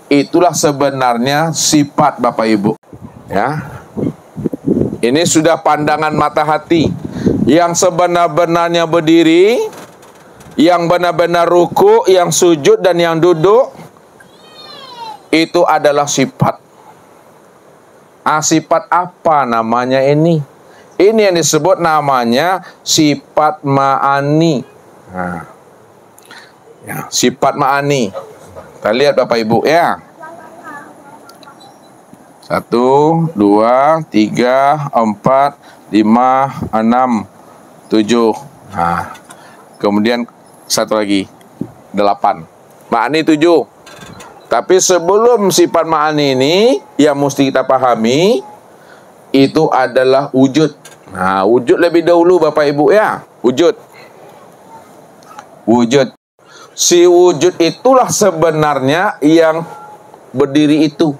itulah sebenarnya sifat Bapak Ibu. Ya. Ini sudah pandangan mata hati. Yang sebenar-benarnya berdiri, yang benar-benar ruku, yang sujud dan yang duduk, itu adalah sifat. Sifat apa namanya ini? Ini yang disebut namanya sifat ma'ani. Nah, ya, sifat ma'ani. Kita lihat Bapak Ibu ya. 1, 2, 3, 4, 5, 6, 7. Nah, kemudian satu lagi 8. Ma'ani 7. Tapi sebelum sifat ma'ani ini yang mesti kita pahami, itu adalah wujud. Nah, wujud lebih dahulu Bapak Ibu ya. Wujud. Wujud. Si wujud itulah sebenarnya yang berdiri itu.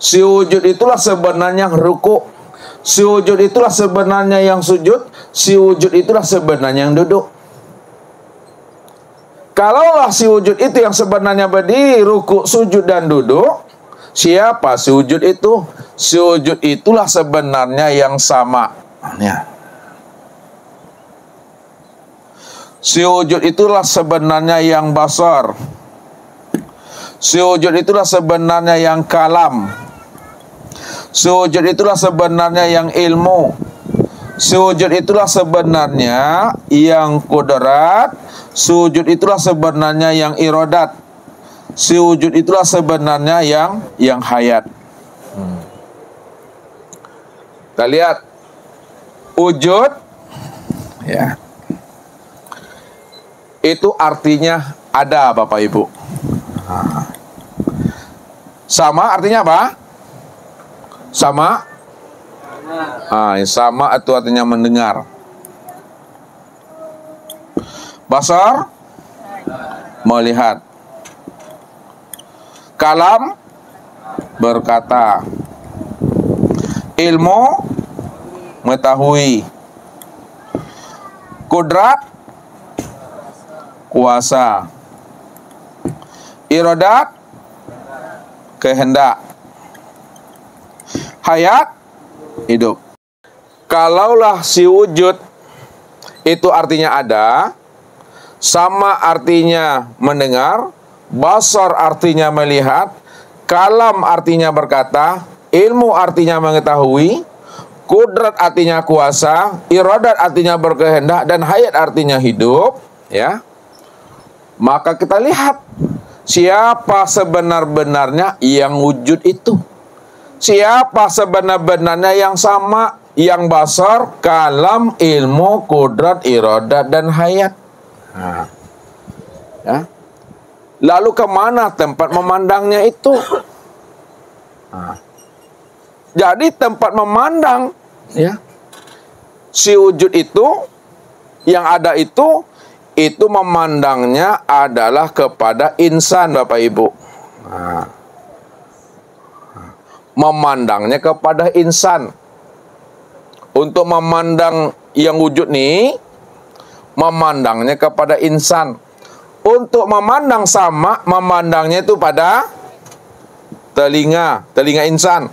Si wujud itulah sebenarnya yang ruku. Si wujud itulah sebenarnya yang sujud. Si wujud itulah sebenarnya yang duduk. Kalaulah si wujud itu yang sebenarnya berdiri, ruku, sujud dan duduk, siapa si wujud itu? Si wujud itulah sebenarnya yang sama. Ya. Si wujud itulah sebenarnya yang basar. Si wujud itulah sebenarnya yang kalam. Si wujud itulah sebenarnya yang ilmu. Si wujud itulah sebenarnya yang kudrat. Si wujud itulah sebenarnya yang iradat. Si wujud itulah sebenarnya yang hayat. Kita lihat wujud ya. Itu artinya ada Bapak Ibu. Sama artinya apa? Sama? Sama itu artinya mendengar. Basar, melihat. Kalam, berkata. Ilmu, mengetahui. Kudrat, kuasa. Iradat, kehendak. Hayat, hidup. Kalaulah si wujud itu artinya ada, sama artinya mendengar, basar artinya melihat, kalam artinya berkata, ilmu artinya mengetahui, kudrat artinya kuasa, iradat artinya berkehendak, dan hayat artinya hidup, ya. Maka kita lihat siapa sebenar-benarnya yang wujud itu. Siapa sebenar-benarnya yang sama, yang basar, kalam, ilmu, kudrat, iradat, dan hayat. Ya. Lalu kemana tempat memandangnya itu? Jadi tempat memandang ya, si wujud itu yang ada itu memandangnya adalah kepada insan Bapak Ibu. Memandangnya kepada insan. Untuk memandang yang wujud nih, memandangnya kepada insan. Untuk memandang sama, memandangnya itu pada telinga insan.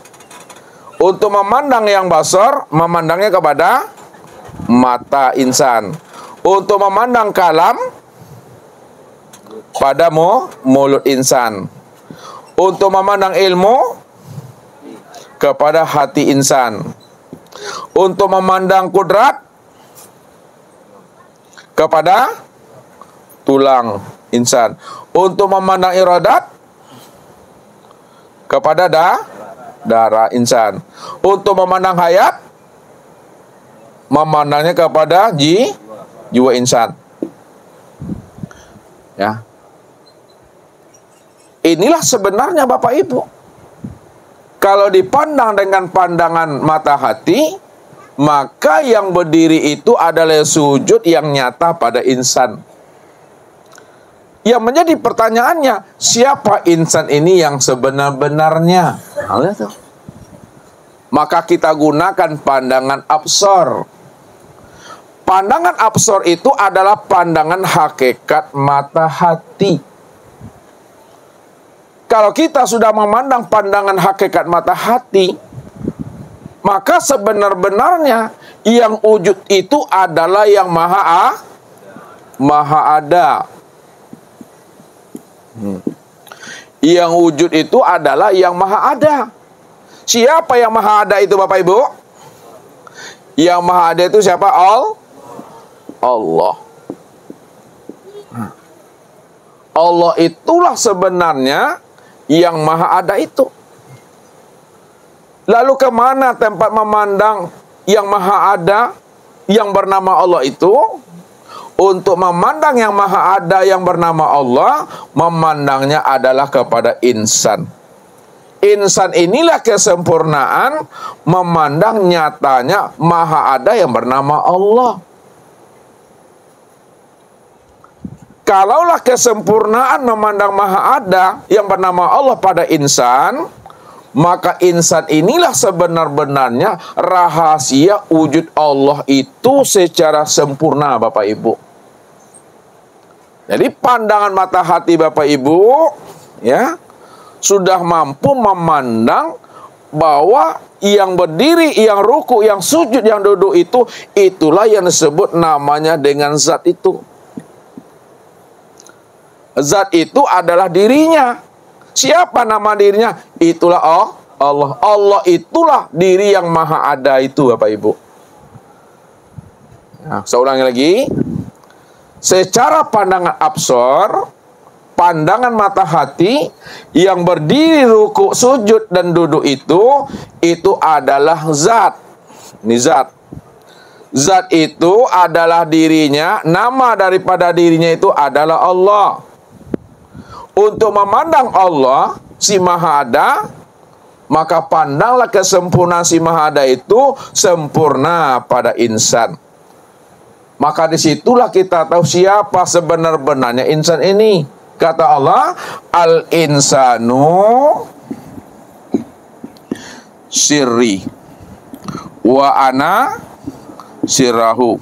Untuk memandang yang basar, memandangnya kepada mata insan. Untuk memandang kalam, pada mulut insan. Untuk memandang ilmu, kepada hati insan. Untuk memandang kudrat, kepada tulang insan. Untuk memandang iradat, kepada darah insan. Untuk memandang hayat, memandangnya kepada jiwa insan. Ya. Inilah sebenarnya Bapak Ibu. Kalau dipandang dengan pandangan mata hati, maka yang berdiri itu adalah sujud yang nyata pada insan. Yang menjadi pertanyaannya, siapa insan ini yang sebenar-benarnya? Maka kita gunakan pandangan absor. Pandangan absor itu adalah pandangan hakikat mata hati. Kalau kita sudah memandang pandangan hakikat mata hati, maka sebenar-benarnya yang wujud itu adalah yang maha ada. Yang wujud itu adalah yang maha ada. Siapa yang maha ada itu Bapak Ibu? Yang maha ada itu siapa? Allah. Allah itulah sebenarnya yang maha ada itu. Lalu kemana tempat memandang yang maha ada yang bernama Allah itu? Untuk memandang yang maha ada yang bernama Allah, memandangnya adalah kepada insan. Insan inilah kesempurnaan memandang nyatanya maha ada yang bernama Allah. Kalaulah kesempurnaan memandang maha ada yang bernama Allah pada insan, maka insan inilah sebenar-benarnya rahasia wujud Allah itu secara sempurna Bapak Ibu. Jadi pandangan mata hati Bapak Ibu ya sudah mampu memandang bahwa yang berdiri, yang ruku, yang sujud, yang duduk itu, itulah yang disebut namanya dengan zat itu. Zat itu adalah dirinya. Siapa nama dirinya? Itulah Allah. Allah itulah diri yang maha ada itu Bapak Ibu. Nah, saya ulangi lagi. Secara pandangan absor, pandangan mata hati, yang berdiri, ruku, sujud, dan duduk itu adalah zat. Ini zat. Zat itu adalah dirinya, nama daripada dirinya itu adalah Allah. Untuk memandang Allah, si Maha Ada, maka pandanglah kesempurnaan si Maha Ada itu sempurna pada insan. Maka disitulah kita tahu siapa sebenar-benarnya insan ini. Kata Allah, al-insanu sirri wa ana sirrahu.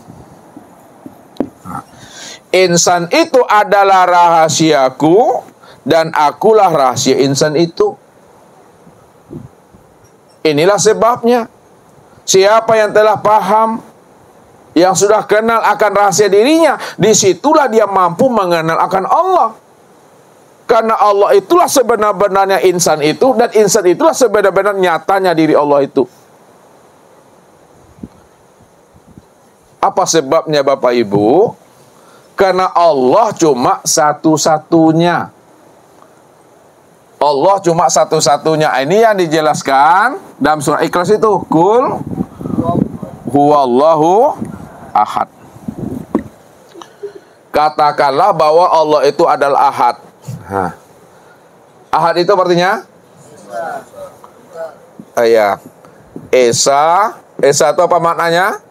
Insan itu adalah rahasiaku dan akulah rahasia insan itu. Inilah sebabnya siapa yang telah paham, yang sudah kenal akan rahasia dirinya, disitulah dia mampu mengenal akan Allah. Karena Allah itulah sebenar-benarnya insan itu, dan insan itulah sebenar-benar nyatanya diri Allah itu. Apa sebabnya Bapak Ibu? Karena Allah cuma satu-satunya. Allah cuma satu-satunya. Ini yang dijelaskan dalam surah Ikhlas itu. Qul huwallahu ahad. Katakanlah bahwa Allah itu adalah ahad. Ahad itu artinya? Ya. Esa. Esa itu apa maknanya?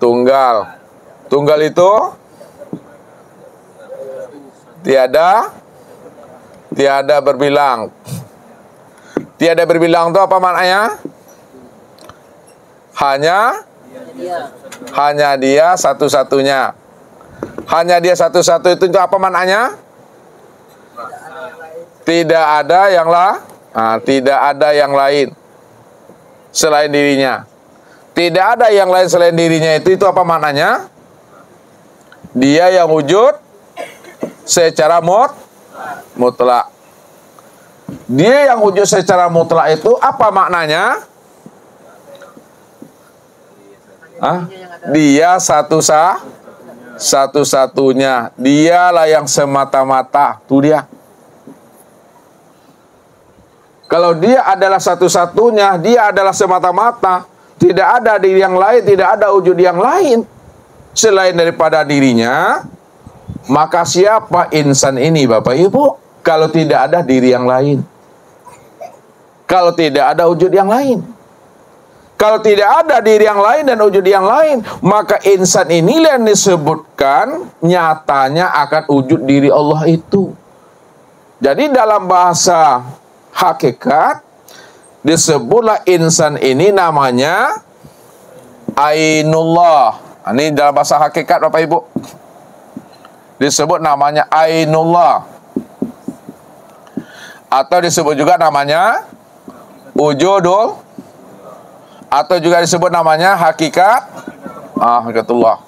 Tunggal. Tunggal itu tiada berbilang. Tiada berbilang itu apa maknanya? Hanya dia satu-satunya. Hanya dia satu-satu itu apa maknanya? Tidak ada yang tidak ada yang lain. selain dirinya. Tidak ada yang lain selain dirinya. Itu apa maknanya? Dia yang wujud secara mutlak. Dia yang wujud secara mutlak itu apa maknanya? Dia satu-satunya. Dialah yang semata-mata. Itu dia. Kalau dia adalah satu-satunya, dia adalah semata-mata. Tidak ada diri yang lain, tidak ada wujud yang lain selain daripada dirinya. Maka siapa insan ini, Bapak Ibu? Kalau tidak ada diri yang lain, kalau tidak ada wujud yang lain, kalau tidak ada diri yang lain dan wujud yang lain, maka insan ini yang disebutkan nyatanya akan wujud diri Allah itu. Jadi dalam bahasa hakikat disebutlah insan ini namanya Ainullah. Ini dalam bahasa hakikat, Bapak Ibu, disebut namanya Ainullah, atau disebut juga namanya wujudul, atau juga disebut namanya hakikatullah.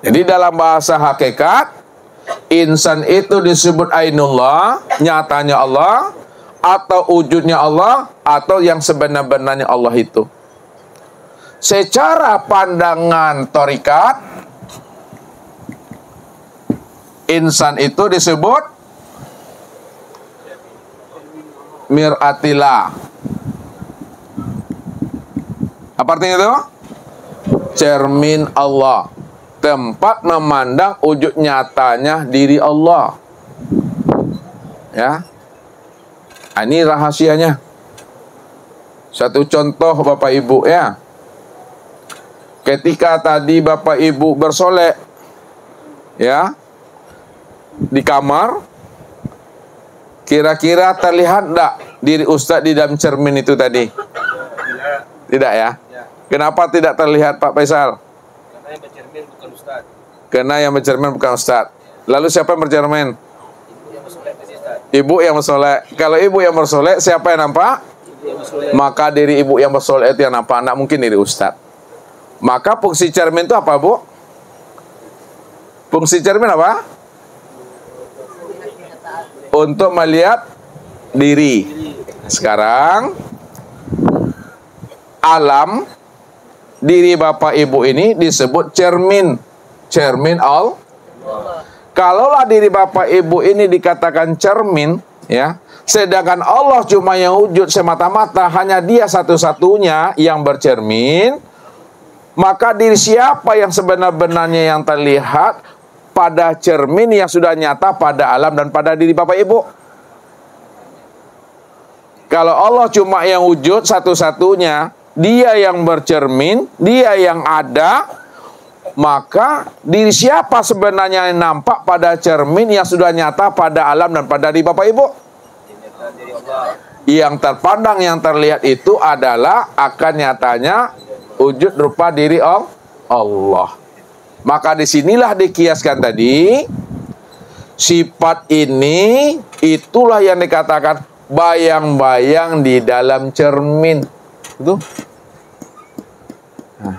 Jadi dalam bahasa hakikat, insan itu disebut Ainullah, nyatanya Allah, atau wujudnya Allah, atau yang sebenar-benarnya Allah itu. Secara pandangan thariqat, insan itu disebut mir'atillah. Apa artinya itu? Cermin Allah, tempat memandang wujud nyatanya diri Allah. Ya, ini rahasianya. Satu contoh, Bapak Ibu, ya. Ketika tadi Bapak Ibu bersolek, ya, di kamar, kira-kira terlihat enggak diri Ustadz di dalam cermin itu tadi? Tidak, ya? Kenapa tidak terlihat, Pak Faisal?
Karena yang bercermin bukan Ustadz.
Karena yang bercermin bukan Ustadz. Lalu siapa yang bercermin?
Ibu yang bersolek tadi, Ustadz.
Ibu yang bersolek. Kalau ibu yang bersolek, siapa yang nampak?
Ibu yang bersolek.
Maka diri ibu yang bersolek itu yang nampak. Tidak mungkin diri Ustadz. Maka fungsi cermin itu apa, Bu? Fungsi cermin apa? Untuk melihat diri. Sekarang alam diri Bapak Ibu ini disebut cermin. Cermin Allah. Kalaulah diri Bapak Ibu ini dikatakan cermin, ya, sedangkan Allah cuma yang wujud semata-mata, hanya Dia satu-satunya yang bercermin, maka diri siapa yang sebenar-benarnya yang terlihat pada cermin yang sudah nyata pada alam dan pada diri Bapak Ibu? Kalau Allah cuma yang wujud satu-satunya, Dia yang bercermin, Dia yang ada, maka diri siapa sebenarnya yang nampak pada cermin yang sudah nyata pada alam dan pada diri Bapak Ibu? Yang terpandang, yang terlihat itu adalah akan nyatanya wujud rupa diri Allah. Maka disinilah dikiaskan tadi, sifat ini itulah yang dikatakan bayang-bayang di dalam cermin. Itu. Nah,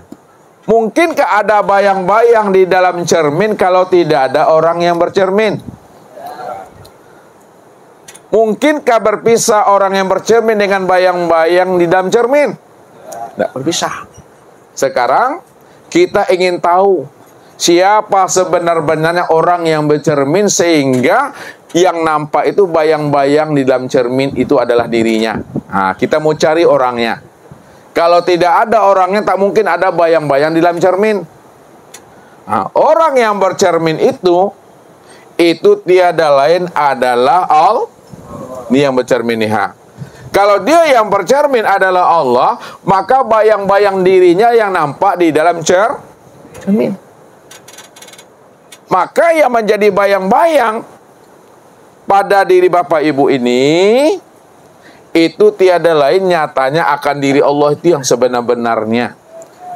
mungkinkah ada bayang-bayang di dalam cermin kalau tidak ada orang yang bercermin? Mungkinkah berpisah orang yang bercermin dengan bayang-bayang di dalam cermin? Tidak berpisah. Sekarang kita ingin tahu siapa sebenar-benarnya orang yang bercermin sehingga yang nampak itu bayang-bayang di dalam cermin itu adalah dirinya. Nah, kita mau cari orangnya. Kalau tidak ada orangnya, tak mungkin ada bayang-bayang di dalam cermin. Nah, orang yang bercermin itu tiada lain adalah Allah. Dia yang bercermin nih. Kalau dia yang bercermin adalah Allah, maka bayang-bayang dirinya yang nampak di dalam cermin. Maka yang menjadi bayang-bayang pada diri Bapak Ibu ini, itu tiada lain nyatanya akan diri Allah itu yang sebenar-benarnya.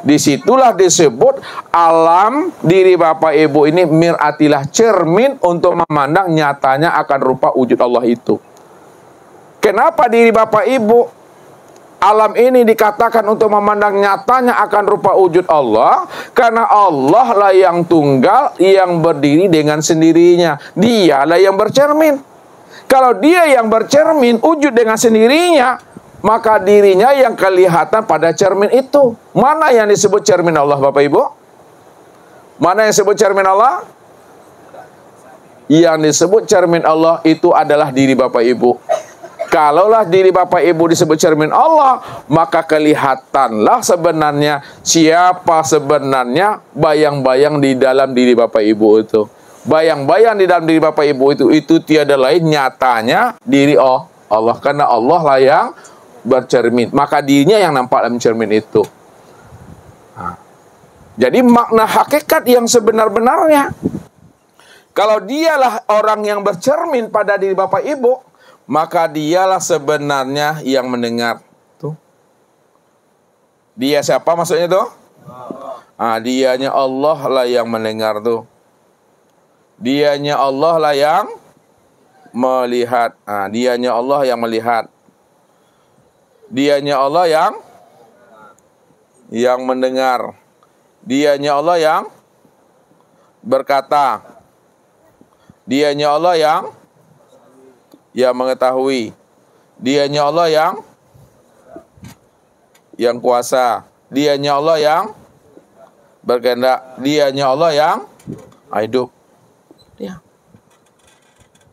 Disitulah disebut alam diri Bapak Ibu ini mir'atilah, cermin untuk memandang nyatanya akan rupa wujud Allah itu. Kenapa diri Bapak Ibu alam ini dikatakan untuk memandang nyatanya akan rupa wujud Allah, karena Allah lah yang tunggal, yang berdiri dengan sendirinya. Dialah yang bercermin. Kalau dia yang bercermin, wujud dengan sendirinya, maka dirinya yang kelihatan pada cermin itu. Mana yang disebut cermin Allah, Bapak Ibu? Mana yang disebut cermin Allah? Yang disebut cermin Allah itu adalah diri Bapak Ibu. Kalaulah diri Bapak Ibu disebut cermin Allah, maka kelihatanlah sebenarnya siapa sebenarnya bayang-bayang di dalam diri Bapak Ibu itu. Bayang-bayang di dalam diri Bapak Ibu itu tiada lain nyatanya diri Allah. Karena Allah lah yang bercermin. Maka dirinya yang nampak dalam cermin itu. Jadi makna hakikat yang sebenar-benarnya, kalau dialah orang yang bercermin pada diri Bapak Ibu, maka dialah sebenarnya yang mendengar. Tuh. Dia siapa maksudnya tuh? Dianya Allah lah yang mendengar tuh. Dianya Allah lah yang melihat. Dianya Allah yang melihat. Dianya Allah yang mendengar. Dianya Allah yang berkata. Dianya Allah yang mengetahui. Dianya Allah yang kuasa. Dianya Allah yang berkehendak. Dianya Allah yang hidup. Ya.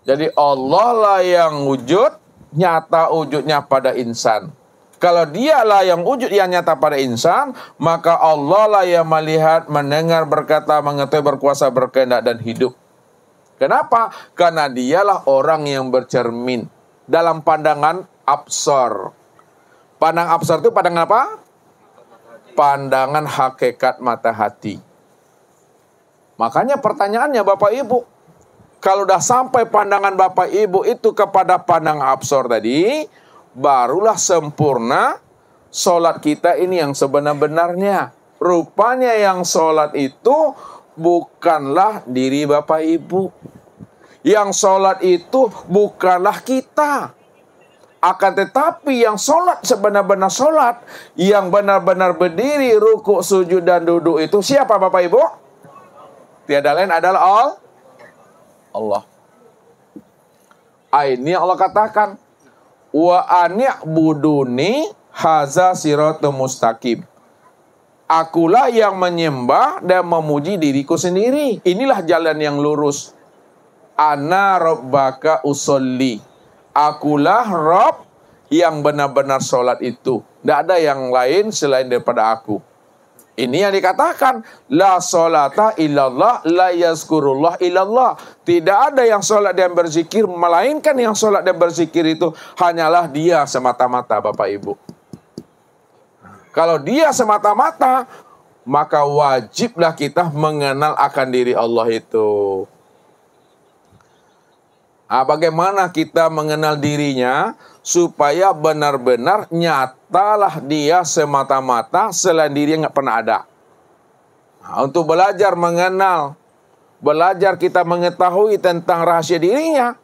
Jadi Allah lah yang wujud, nyata wujudnya pada insan. Kalau dialah yang wujud yang nyata pada insan, maka Allah lah yang melihat, mendengar, berkata, mengetahui, berkuasa, berkehendak, dan hidup. Kenapa? Karena dialah orang yang bercermin dalam pandangan absor. Pandang absor itu pandangan apa? Pandangan hakikat mata hati. Makanya pertanyaannya Bapak Ibu, kalau udah sampai pandangan Bapak Ibu itu kepada pandang absor tadi, barulah sempurna solat kita ini yang sebenar-benarnya. Rupanya yang solat itu bukanlah diri Bapak Ibu. Yang sholat itu bukanlah kita. Akan tetapi yang sholat sebenar-benar sholat, yang benar-benar berdiri, rukuk, sujud, dan duduk itu siapa Bapak Ibu? Tiada lain adalah Allah. Ini Allah katakan, wa ani'buduni haza siratul mustaqim. Akulah yang menyembah dan memuji diriku sendiri. Inilah jalan yang lurus. Ana rabbaka usolli. Akulah Rabb yang benar-benar sholat itu. Tidak ada yang lain selain daripada aku. Ini yang dikatakan, la sholata illallah, la yazkurullah illallah. Tidak ada yang sholat dan berzikir, melainkan yang sholat dan berzikir itu hanyalah dia semata-mata, Bapak Ibu. Kalau dia semata-mata, maka wajiblah kita mengenal akan diri Allah itu. Bagaimana kita mengenal dirinya supaya benar-benar nyatalah dia semata-mata, selain diri nggak pernah ada. Untuk belajar mengenal, belajar kita mengetahui tentang rahasia dirinya,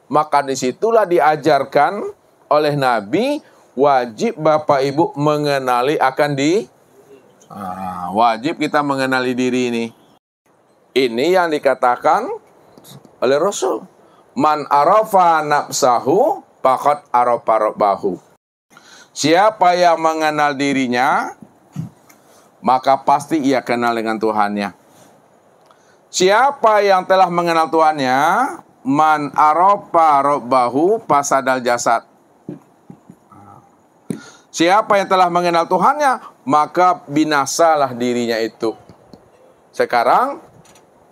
maka disitulah diajarkan oleh Nabi, wajib Bapak Ibu mengenali akan wajib kita mengenali diri ini. Ini yang dikatakan oleh Rasul. Man arafa nafsahu faqad arafa rabbahu. Siapa yang mengenal dirinya, maka pasti ia kenal dengan Tuhannya. Siapa yang telah mengenal Tuhannya, man arafa rabbahu fasadal jasad. Siapa yang telah mengenal Tuhannya, maka binasalah dirinya itu. Sekarang,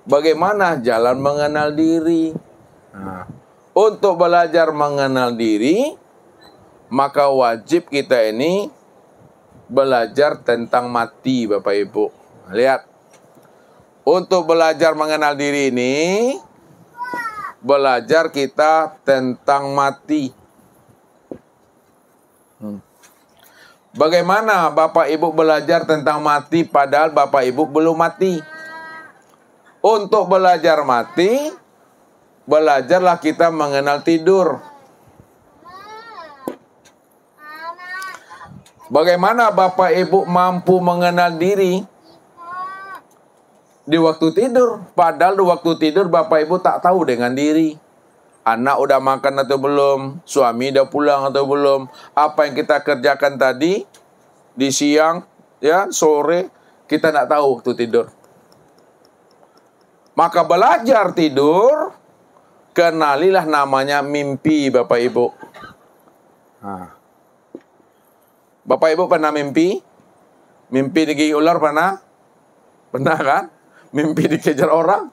bagaimana jalan mengenal diri? Untuk belajar mengenal diri, maka wajib kita ini belajar tentang mati, Bapak Ibu. Lihat, untuk belajar mengenal diri ini, belajar kita tentang mati. Bagaimana Bapak Ibu belajar tentang mati padahal Bapak Ibu belum mati? Untuk belajar mati, belajarlah kita mengenal tidur. Bagaimana Bapak Ibu mampu mengenal diri di waktu tidur? Padahal di waktu tidur Bapak Ibu tak tahu dengan diri. Anak udah makan atau belum? Suami udah pulang atau belum? Apa yang kita kerjakan tadi di siang, ya, sore, kita tak tahu waktu tidur. Maka belajar tidur, kenalilah namanya mimpi Bapak Ibu. Bapak Ibu pernah mimpi? Mimpi digigit ular pernah? Pernah kan? Mimpi dikejar orang?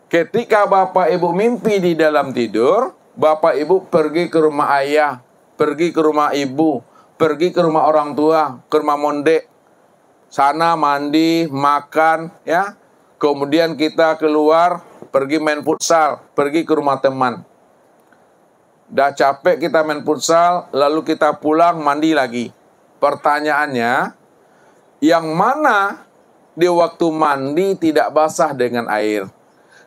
Ketika Bapak Ibu mimpi di dalam tidur, Bapak Ibu pergi ke rumah ayah, pergi ke rumah ibu, pergi ke rumah orang tua, ke rumah mondek. Sana mandi, makan, ya. Kemudian kita keluar, pergi main futsal, pergi ke rumah teman. Dah capek kita main futsal, lalu kita pulang mandi lagi. Pertanyaannya, yang mana di waktu mandi tidak basah dengan air?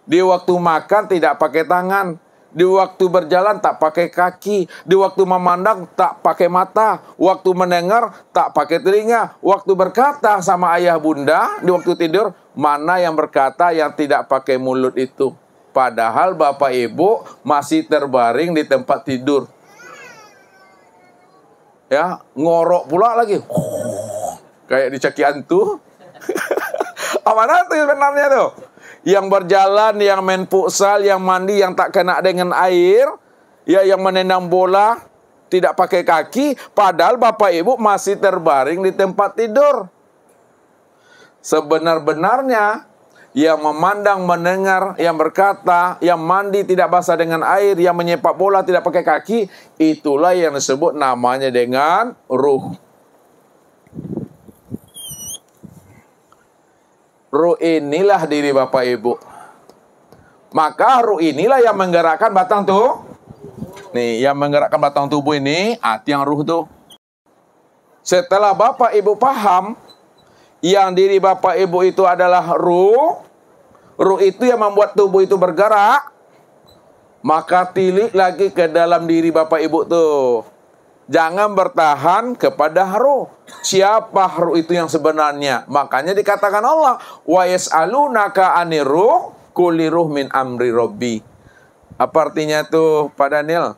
Di waktu makan tidak pakai tangan. Di waktu berjalan tak pakai kaki. Di waktu memandang tak pakai mata. Waktu mendengar tak pakai telinga. Waktu berkata sama ayah bunda di waktu tidur, mana yang berkata yang tidak pakai mulut itu? Padahal Bapak Ibu masih terbaring di tempat tidur. Ya, ngorok pula lagi. Kayak dicaki hantu. Mana tuh sebenarnya tuh? Yang berjalan, yang main futsal, yang mandi, yang tak kena dengan air, ya, yang menendang bola, tidak pakai kaki, padahal Bapak Ibu masih terbaring di tempat tidur. Sebenar-benarnya, yang memandang, mendengar, yang berkata, yang mandi tidak basah dengan air, yang menyepak bola tidak pakai kaki, itulah yang disebut namanya dengan ruh. Ruh inilah diri Bapak Ibu. Maka ruh inilah yang menggerakkan batang tuh. Nih, yang menggerakkan batang tubuh ini, tiang ruh tuh. Setelah Bapak Ibu paham, yang diri Bapak Ibu itu adalah ruh. Ruh itu yang membuat tubuh itu bergerak. Maka tilik lagi ke dalam diri Bapak Ibu tuh. Jangan bertahan kepada ruh. Siapa ruh itu yang sebenarnya? Makanya dikatakan Allah, wa yas'alunaka 'anir ruh, qul ruh min amri rabbi. Apa artinya tuh, Pak Daniel?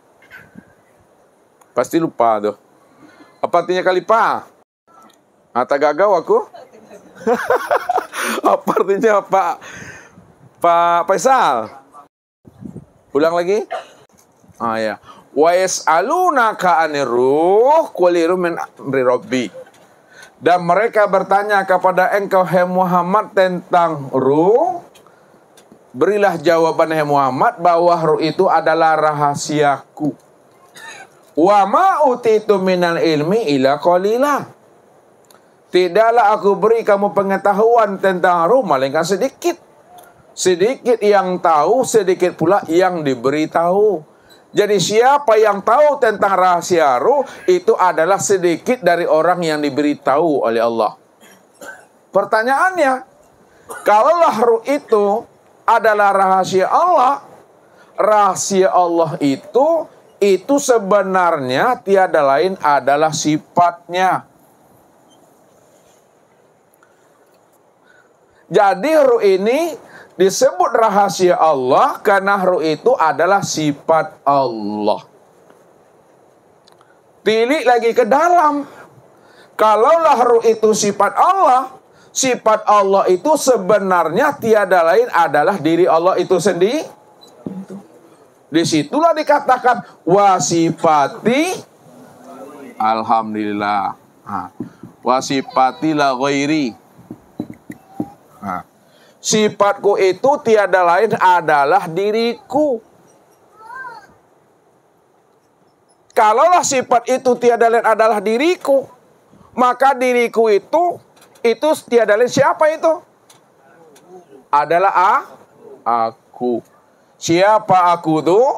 Pasti lupa tuh. Apa artinya kalipa? Ata gagau aku? Apa artinya Pak Faisal? Ulang lagi? Ya. Wa yas'alunaka 'anir ruh qul ruh min amri rabbi. Dan mereka bertanya kepada engkau hai Muhammad tentang ruh. Berilah jawaban hai Muhammad bahwa ruh itu adalah rahasiaku. Wa ma utitu minal ilmi illa qalila. Tidaklah aku beri kamu pengetahuan tentang ruh melainkan sedikit. Sedikit yang tahu, sedikit pula yang diberitahu. Jadi siapa yang tahu tentang rahasia ruh, itu adalah sedikit dari orang yang diberitahu oleh Allah. Pertanyaannya, kalaulah ruh itu adalah rahasia Allah itu sebenarnya tiada lain adalah sifatnya. Jadi ruh ini disebut rahasia Allah karena ruh itu adalah sifat Allah. Tilik lagi ke dalam. Kalaulah ruh itu sifat Allah itu sebenarnya tiada lain adalah diri Allah itu sendiri. Disitulah dikatakan wasifati, alhamdulillah, wasifati la ghairi. Sifatku itu tiada lain adalah diriku. Kalaulah sifat itu tiada lain adalah diriku, maka diriku itu tiada lain siapa itu? Adalah aku. Siapa aku tuh?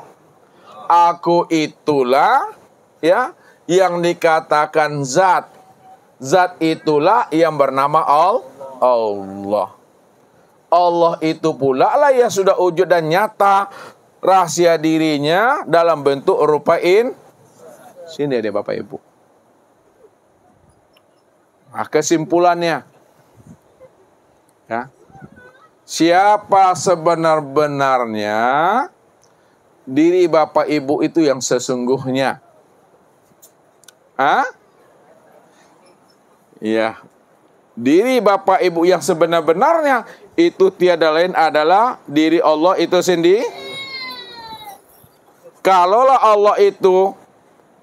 Aku itulah ya yang dikatakan zat. Zat itulah yang bernama Allah. Allah itu pula lah yang sudah wujud dan nyata rahasia dirinya dalam bentuk rupain. Sini deh Bapak Ibu. Nah, kesimpulannya, ya, siapa sebenar-benarnya diri Bapak Ibu itu yang sesungguhnya? Ya, diri Bapak Ibu yang sebenar-benarnya itu tiada lain adalah diri Allah itu sendiri. Kalaulah Allah itu,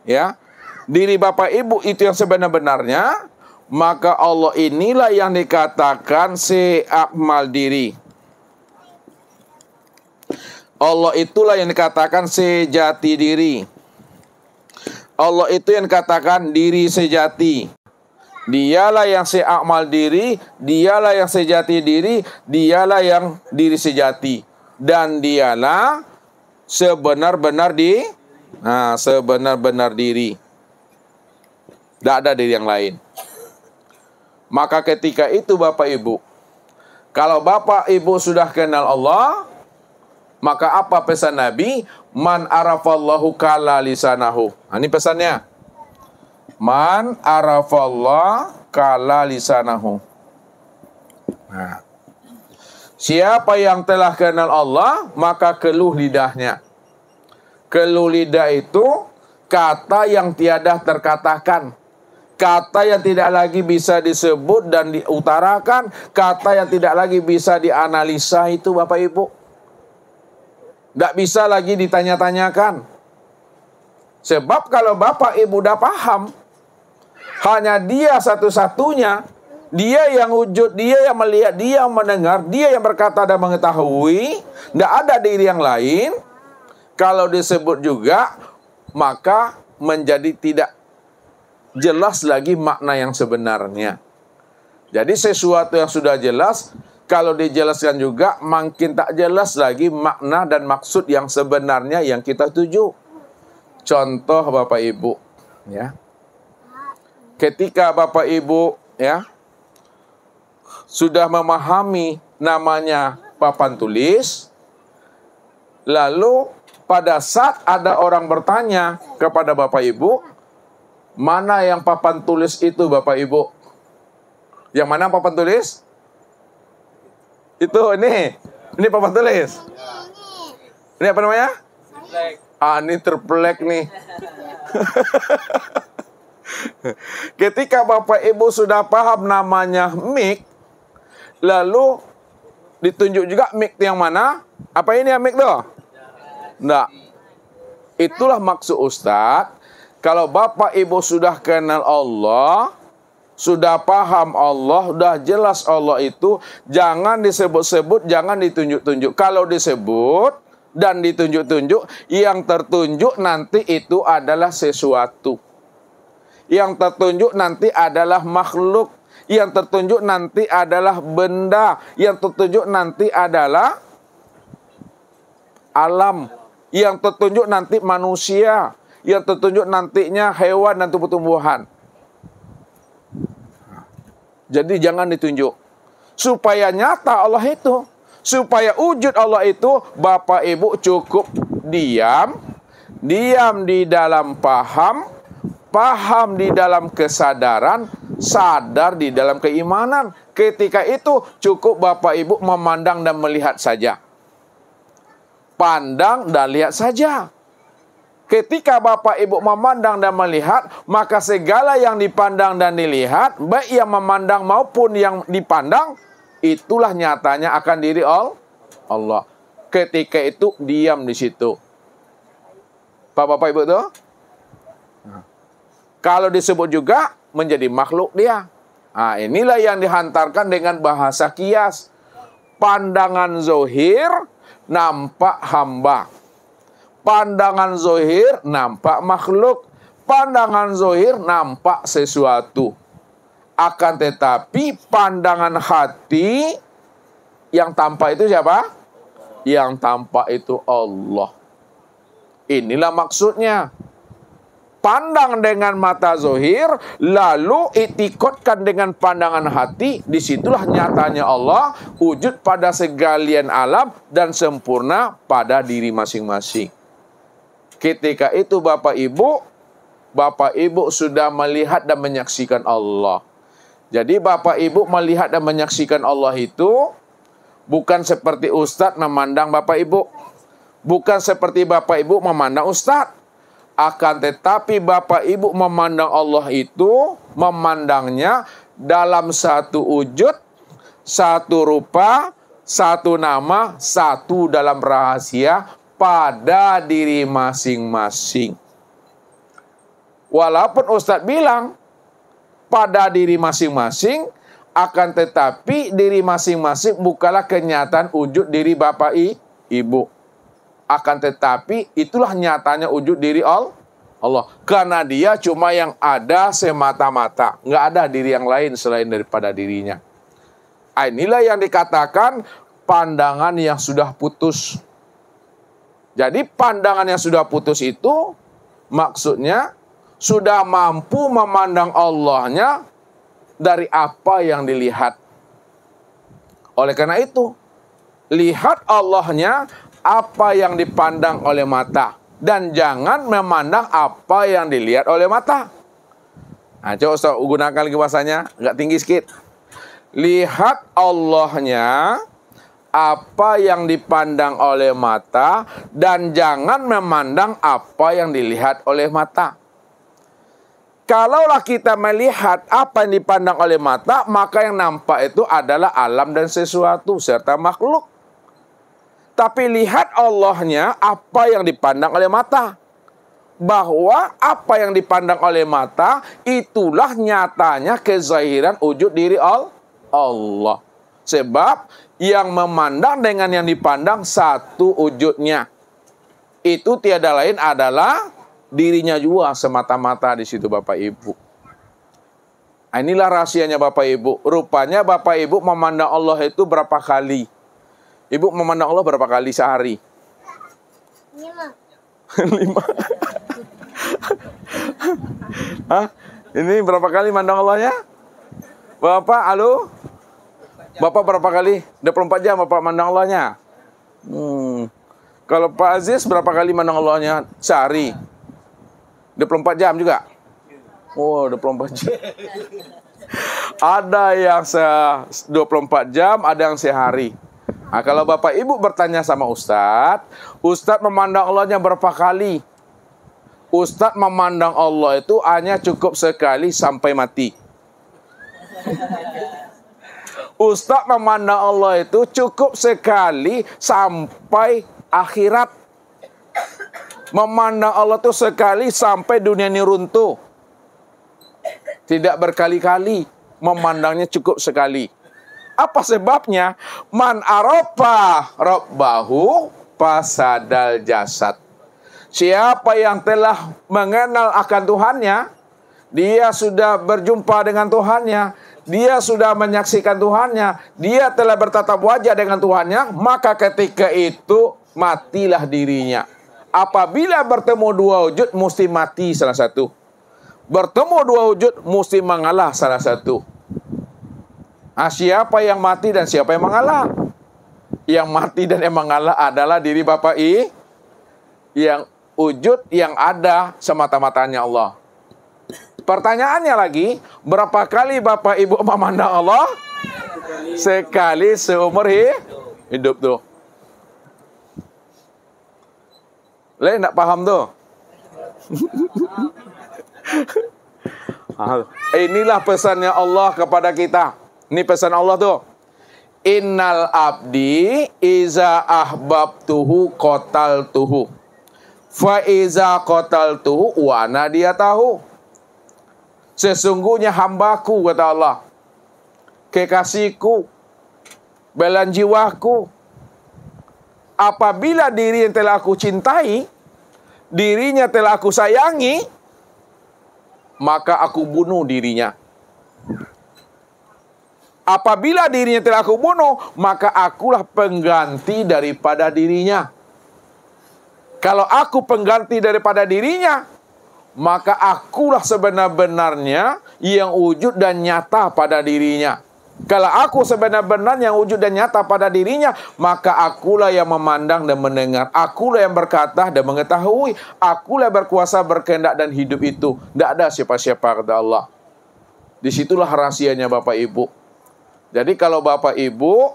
ya, diri Bapak Ibu itu yang sebenar-benarnya, maka Allah inilah yang dikatakan seakmal diri. Allah itulah yang dikatakan sejati diri. Allah itu yang dikatakan diri sejati. Dialah yang seakmal diri, dialah yang sejati diri, dialah yang diri sejati. Dan dialah sebenar-benar sebenar-benar diri. Tidak ada diri yang lain. Maka ketika itu Bapak Ibu, kalau Bapak Ibu sudah kenal Allah, maka apa pesan Nabi? Man arafallahu kala lisanahu. Ini pesannya. Man arafallah kala lisanahu. Nah, siapa yang telah kenal Allah, maka keluh lidahnya. Keluh lidah itu kata yang tiada terkatakan. Kata yang tidak lagi bisa disebut dan diutarakan. Kata yang tidak lagi bisa dianalisa itu Bapak Ibu. Tidak bisa lagi ditanya-tanyakan. Sebab kalau Bapak Ibu udah paham, hanya Dia satu-satunya, Dia yang wujud, Dia yang melihat, Dia yang mendengar, Dia yang berkata dan mengetahui, tidak ada diri yang lain. Kalau disebut juga, maka menjadi tidak jelas lagi makna yang sebenarnya. Jadi sesuatu yang sudah jelas, kalau dijelaskan juga makin tak jelas lagi makna dan maksud yang sebenarnya yang kita tuju. Contoh Bapak Ibu, ya. Ketika Bapak Ibu, ya, sudah memahami namanya papan tulis, lalu pada saat ada orang bertanya kepada Bapak Ibu, mana yang papan tulis itu Bapak Ibu? Yang mana papan tulis? Itu ini papan tulis. Ini apa namanya? Ini terplek nih. Ketika Bapak Ibu sudah paham namanya mic, lalu ditunjuk juga mic yang mana? Apa ini yang mic tuh? Enggak. Itulah maksud Ustadz. Kalau Bapak Ibu sudah kenal Allah, sudah paham Allah, sudah jelas Allah itu, jangan disebut-sebut, jangan ditunjuk-tunjuk. Kalau disebut dan ditunjuk-tunjuk, yang tertunjuk nanti itu adalah sesuatu. Yang tertunjuk nanti adalah makhluk. Yang tertunjuk nanti adalah benda. Yang tertunjuk nanti adalah alam. Yang tertunjuk nanti manusia. Yang tertunjuk nantinya hewan dan tumbuh-tumbuhan. Jadi jangan ditunjuk. Supaya nyata Allah itu, supaya wujud Allah itu, Bapak Ibu cukup diam di dalam paham di dalam kesadaran, sadar di dalam keimanan. Ketika itu cukup Bapak Ibu memandang dan melihat saja. Pandang dan lihat saja. Ketika Bapak Ibu memandang dan melihat, maka segala yang dipandang dan dilihat, baik yang memandang maupun yang dipandang, itulah nyatanya akan diri Allah. Ketika itu diam di situ. Bapak Ibu tuh? Kalau disebut juga menjadi makhluk dia. Nah, inilah yang dihantarkan dengan bahasa kias. Pandangan zohir nampak hamba. Pandangan zohir nampak makhluk. Pandangan zohir nampak sesuatu. Akan tetapi pandangan hati yang tampak itu siapa? Yang tampak itu Allah. Inilah maksudnya. Pandang dengan mata zohir, lalu itikotkan dengan pandangan hati. Disitulah nyatanya Allah wujud pada segalian alam dan sempurna pada diri masing-masing. Ketika itu Bapak Ibu sudah melihat dan menyaksikan Allah. Jadi Bapak Ibu melihat dan menyaksikan Allah itu bukan seperti Ustadz memandang Bapak Ibu. Bukan seperti Bapak Ibu memandang Ustadz. Akan tetapi Bapak Ibu memandang Allah itu, memandangnya dalam satu wujud, satu rupa, satu nama, satu dalam rahasia pada diri masing-masing. Walaupun Ustadz bilang pada diri masing-masing, akan tetapi diri masing-masing bukanlah kenyataan wujud diri Bapak Ibu. Akan tetapi itulah nyatanya wujud diri Allah. Karena dia cuma yang ada semata-mata. Nggak ada diri yang lain selain daripada dirinya. Inilah yang dikatakan pandangan yang sudah putus. Jadi pandangan yang sudah putus itu maksudnya sudah mampu memandang Allahnya dari apa yang dilihat. Oleh karena itu, lihat Allahnya apa yang dipandang oleh mata. Dan jangan memandang apa yang dilihat oleh mata. Nah, coba Ustaz gunakan lagi bahasanya, agak tinggi sedikit. Lihat Allahnya apa yang dipandang oleh mata, dan jangan memandang apa yang dilihat oleh mata. Kalaulah kita melihat apa yang dipandang oleh mata, maka yang nampak itu adalah alam dan sesuatu serta makhluk. Tapi lihat Allahnya apa yang dipandang oleh mata. Bahwa apa yang dipandang oleh mata itulah nyatanya kezahiran wujud diri Allah. Sebab yang memandang dengan yang dipandang satu wujudnya. Itu tiada lain adalah dirinya juga semata-mata di situ Bapak Ibu. Inilah rahasianya Bapak Ibu. Rupanya Bapak Ibu memandang Allah itu berapa kali? Ibu memandang Allah berapa kali sehari? 5. 5. Hah? Ini berapa kali mandang Allahnya? Bapak, halo? Bapak berapa kali? 24 jam Bapak mandang Allahnya? Kalau Pak Aziz berapa kali mandang Allahnya sehari? 24 jam juga? Oh, 24 jam. Ada yang 24 jam, ada yang sehari. Nah, kalau Bapak Ibu bertanya sama Ustadz, Ustadz memandang Allahnya berapa kali? Ustadz memandang Allah itu hanya cukup sekali sampai mati. Ustadz memandang Allah itu cukup sekali sampai akhirat. Memandang Allah itu sekali sampai dunia ini runtuh. Tidak berkali-kali, memandangnya cukup sekali. Apa sebabnya? Man arofa rabbahu fasadal jasad. Siapa yang telah mengenal akan Tuhannya, dia sudah berjumpa dengan Tuhannya, dia sudah menyaksikan Tuhannya, dia telah bertatap wajah dengan Tuhannya, maka ketika itu matilah dirinya. Apabila bertemu dua wujud, mesti mati salah satu. Bertemu dua wujud, mesti mengalah salah satu. Siapa yang mati dan siapa yang mengalah? Yang mati dan yang mengalah adalah diri Bapak yang wujud yang ada semata-matanya Allah. Pertanyaannya lagi, berapa kali Bapak Ibu memandang Allah? Sekali seumur hidup tuh. Enggak paham tuh? Inilah pesannya Allah kepada kita. Ini pesan Allah tuh. Innal abdi iza ahbabtuhu qataltuhu. Fa iza qataltuhu wa dia tahu. Sesungguhnya hambaku, kata Allah, kekasihku, belan jiwaku. Apabila diri yang telah aku cintai, dirinya telah aku sayangi, maka aku bunuh dirinya. Apabila dirinya telah aku bunuh, maka akulah pengganti daripada dirinya. Kalau aku pengganti daripada dirinya, maka akulah sebenar-benarnya yang wujud dan nyata pada dirinya. Kalau aku sebenar-benarnya yang wujud dan nyata pada dirinya, maka akulah yang memandang dan mendengar. Akulah yang berkata dan mengetahui. Akulah yang berkuasa, berkehendak dan hidup itu. Tidak ada siapa-siapa, kata Allah. Disitulah rahasianya Bapak Ibu. Jadi kalau Bapak Ibu,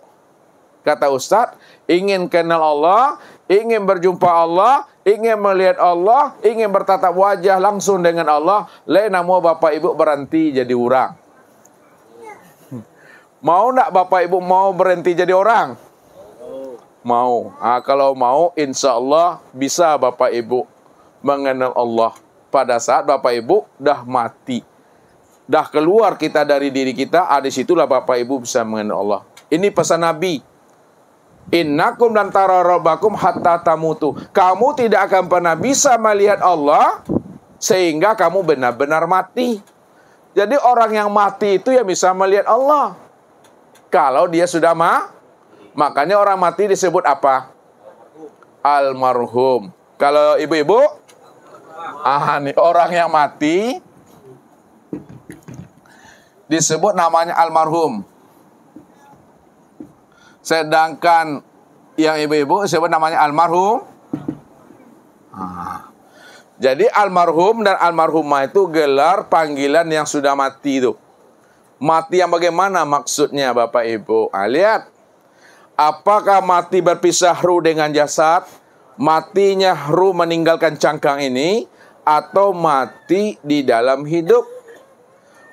kata Ustadz, ingin kenal Allah, ingin berjumpa Allah, ingin melihat Allah, ingin bertatap wajah langsung dengan Allah, namo Bapak Ibu berhenti jadi orang. Mau enggak Bapak Ibu mau berhenti jadi orang? Mau. Kalau mau, insya Allah bisa Bapak Ibu mengenal Allah. Pada saat Bapak Ibu dah mati, dah keluar kita dari diri kita, disitulah Bapak Ibu bisa mengenal Allah. Ini pesan Nabi. Innakum lan tara rabbakum hatta tamutu. Kamu tidak akan pernah bisa melihat Allah sehingga kamu benar-benar mati. Jadi orang yang mati itu yang bisa melihat Allah. Kalau dia sudah makanya orang mati disebut apa? Almarhum. Kalau ibu-ibu, nih orang yang mati disebut namanya almarhum. Sedangkan yang ibu-ibu disebut namanya almarhum. Jadi almarhum dan almarhumah itu gelar panggilan yang sudah mati itu. Mati yang bagaimana maksudnya Bapak Ibu? Lihat. Apakah mati berpisah ruh dengan jasad? Matinya ruh meninggalkan cangkang ini? Atau mati di dalam hidup?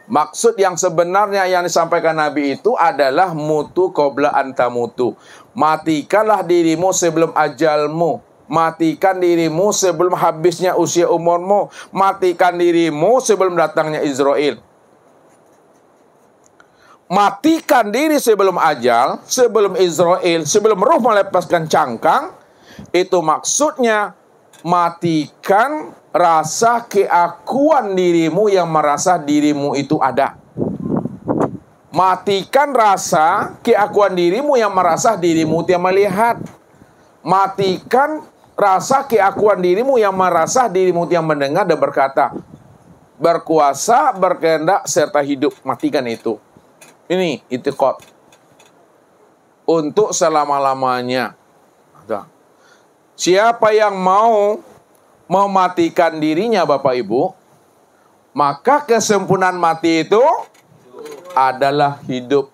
Maksud yang sebenarnya yang disampaikan Nabi itu adalah mutu qabla anta mutu. Matikanlah dirimu sebelum ajalmu. Matikan dirimu sebelum habisnya usia umurmu. Matikan dirimu sebelum datangnya Israel. Matikan diri sebelum ajal, sebelum Israel, sebelum ruh melepaskan cangkang. Itu maksudnya matikan rasa keakuan dirimu yang merasa dirimu itu ada. Matikan rasa keakuan dirimu yang merasa dirimu yang melihat. Matikan rasa keakuan dirimu yang merasa dirimu yang mendengar dan berkata. Berkuasa, berkehendak, serta hidup. Matikan itu. Ini itikad untuk selama-lamanya. Siapa yang mau mematikan dirinya Bapak Ibu, maka kesempurnaan mati itu adalah hidup.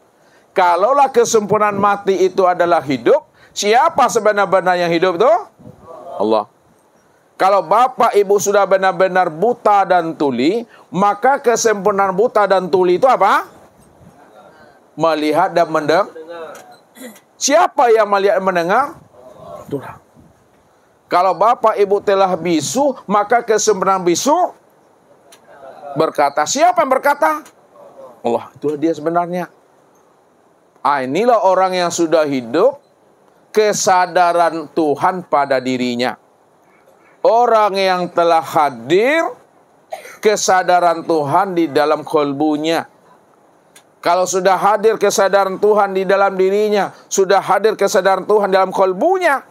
Kalaulah kesempurnaan mati itu adalah hidup, siapa sebenar-benar yang hidup itu? Allah. Kalau Bapak Ibu sudah benar-benar buta dan tuli, maka kesempurnaan buta dan tuli itu apa? Melihat dan mendengar. Siapa yang melihat dan mendengar? Tuhan. Kalau Bapak Ibu telah bisu, maka kesempurnaan bisu berkata. Siapa yang berkata? Allah. Itulah dia sebenarnya. Inilah orang yang sudah hidup kesadaran Tuhan pada dirinya. Orang yang telah hadir kesadaran Tuhan di dalam kolbunya. Kalau sudah hadir kesadaran Tuhan di dalam dirinya, sudah hadir kesadaran Tuhan dalam kolbunya,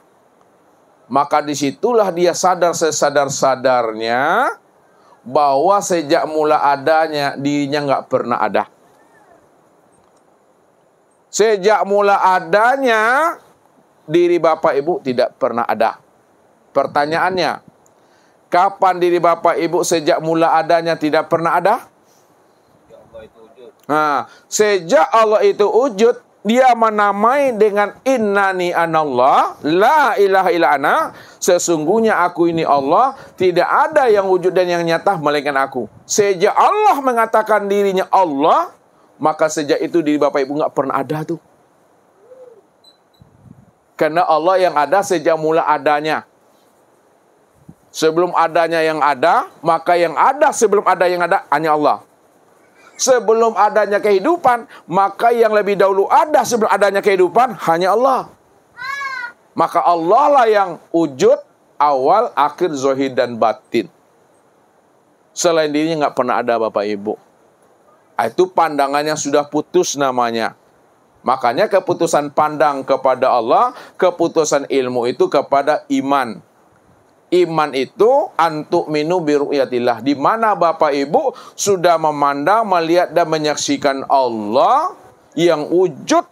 maka disitulah dia sadar sesadar-sadarnya bahwa sejak mula adanya dirinya nggak pernah ada. Sejak mula adanya diri Bapak Ibu tidak pernah ada. Pertanyaannya, kapan diri Bapak Ibu sejak mula adanya tidak pernah ada? Nah, sejak Allah itu wujud, dia menamai dengan innani anallah, la ilaha illa ana, sesungguhnya aku ini Allah, tidak ada yang wujud dan yang nyata melainkan aku. Sejak Allah mengatakan dirinya Allah, maka sejak itu diri Bapak Ibu nggak pernah ada tuh. Karena Allah yang ada sejak mula adanya. Sebelum adanya yang ada, maka yang ada sebelum ada yang ada hanya Allah. Sebelum adanya kehidupan, maka yang lebih dahulu ada sebelum adanya kehidupan hanya Allah. Maka Allah lah yang wujud, awal, akhir, zahir, dan batin. Selain dirinya nggak pernah ada Bapak Ibu. Itu pandangannya sudah putus namanya. Makanya keputusan pandang kepada Allah, keputusan ilmu itu kepada iman. Iman itu antuk minu biru'yatillah, di mana Bapak Ibu sudah memandang, melihat dan menyaksikan Allah yang wujud,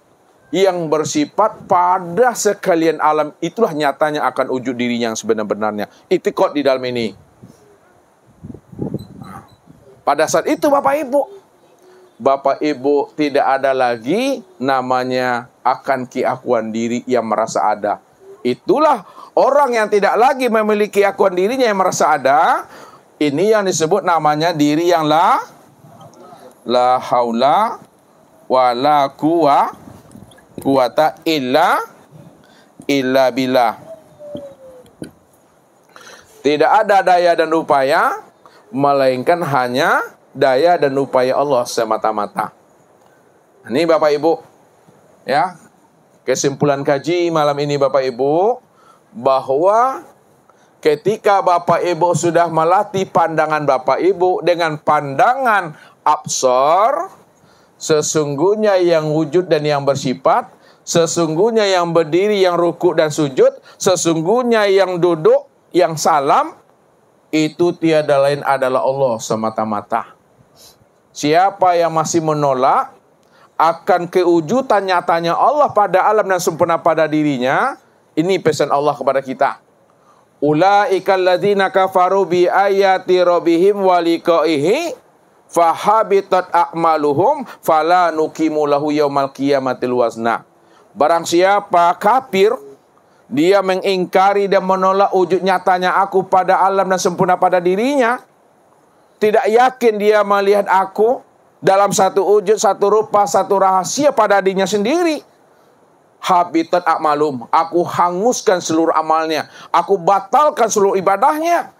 yang bersifat pada sekalian alam. Itulah nyatanya akan wujud dirinya yang sebenar-benarnya. Itikad di dalam ini. Pada saat itu Bapak Ibu, Bapak Ibu tidak ada lagi namanya akan keakuan diri yang merasa ada. Itulah orang yang tidak lagi memiliki akuan dirinya yang merasa ada. Ini yang disebut namanya diri yang la haula wa la quwata illa billah. Tidak ada daya dan upaya, melainkan hanya daya dan upaya Allah semata-mata. Ini Bapak Ibu, ya, kesimpulan kaji malam ini Bapak Ibu, bahwa ketika Bapak Ibu sudah melatih pandangan Bapak Ibu dengan pandangan absar, sesungguhnya yang wujud dan yang bersifat, sesungguhnya yang berdiri, yang rukuk dan sujud, sesungguhnya yang duduk, yang salam, itu tiada lain adalah Allah semata-mata. Siapa yang masih menolak akan kewujudan nyatanya Allah pada alam dan sempurna pada dirinya, ini pesan Allah kepada kita. Ulaikal ladzina kafaru bi ayati rabbihim wa liqaihi fahabitat a'maluhum fala nuqimu lahu yaumal qiyamatil wazna. Barang siapa kafir, dia mengingkari dan menolak wujud nyatanya aku pada alam dan sempurna pada dirinya, tidak yakin dia melihat aku dalam satu wujud, satu rupa, satu rahasia pada dirinya sendiri. Habitat a'malum, aku hanguskan seluruh amalnya, aku batalkan seluruh ibadahnya.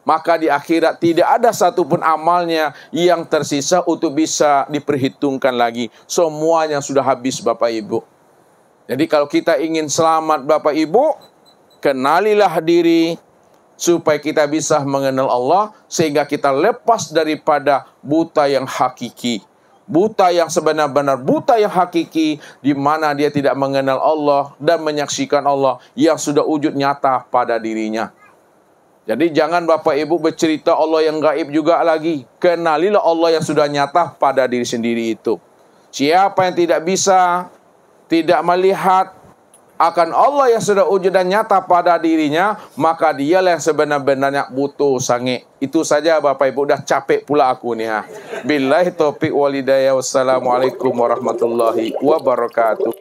Maka di akhirat tidak ada satupun amalnya yang tersisa untuk bisa diperhitungkan lagi. Semuanya sudah habis Bapak Ibu. Jadi kalau kita ingin selamat Bapak Ibu, kenalilah diri supaya kita bisa mengenal Allah, sehingga kita lepas daripada buta yang hakiki. Buta yang sebenar-benar buta yang hakiki, di mana dia tidak mengenal Allah dan menyaksikan Allah yang sudah wujud nyata pada dirinya. Jadi jangan Bapak Ibu bercerita Allah yang gaib juga lagi. Kenalilah Allah yang sudah nyata pada diri sendiri itu. Siapa yang tidak bisa, tidak melihat akan Allah yang sudah wujud dan nyata pada dirinya, maka dialah yang sebenar-benarnya butuh sange. Itu saja Bapak Ibu, udah capek pula aku nih ha. Billahi taufiq wal hidayah. Wassalamualaikum warahmatullahi wabarakatuh.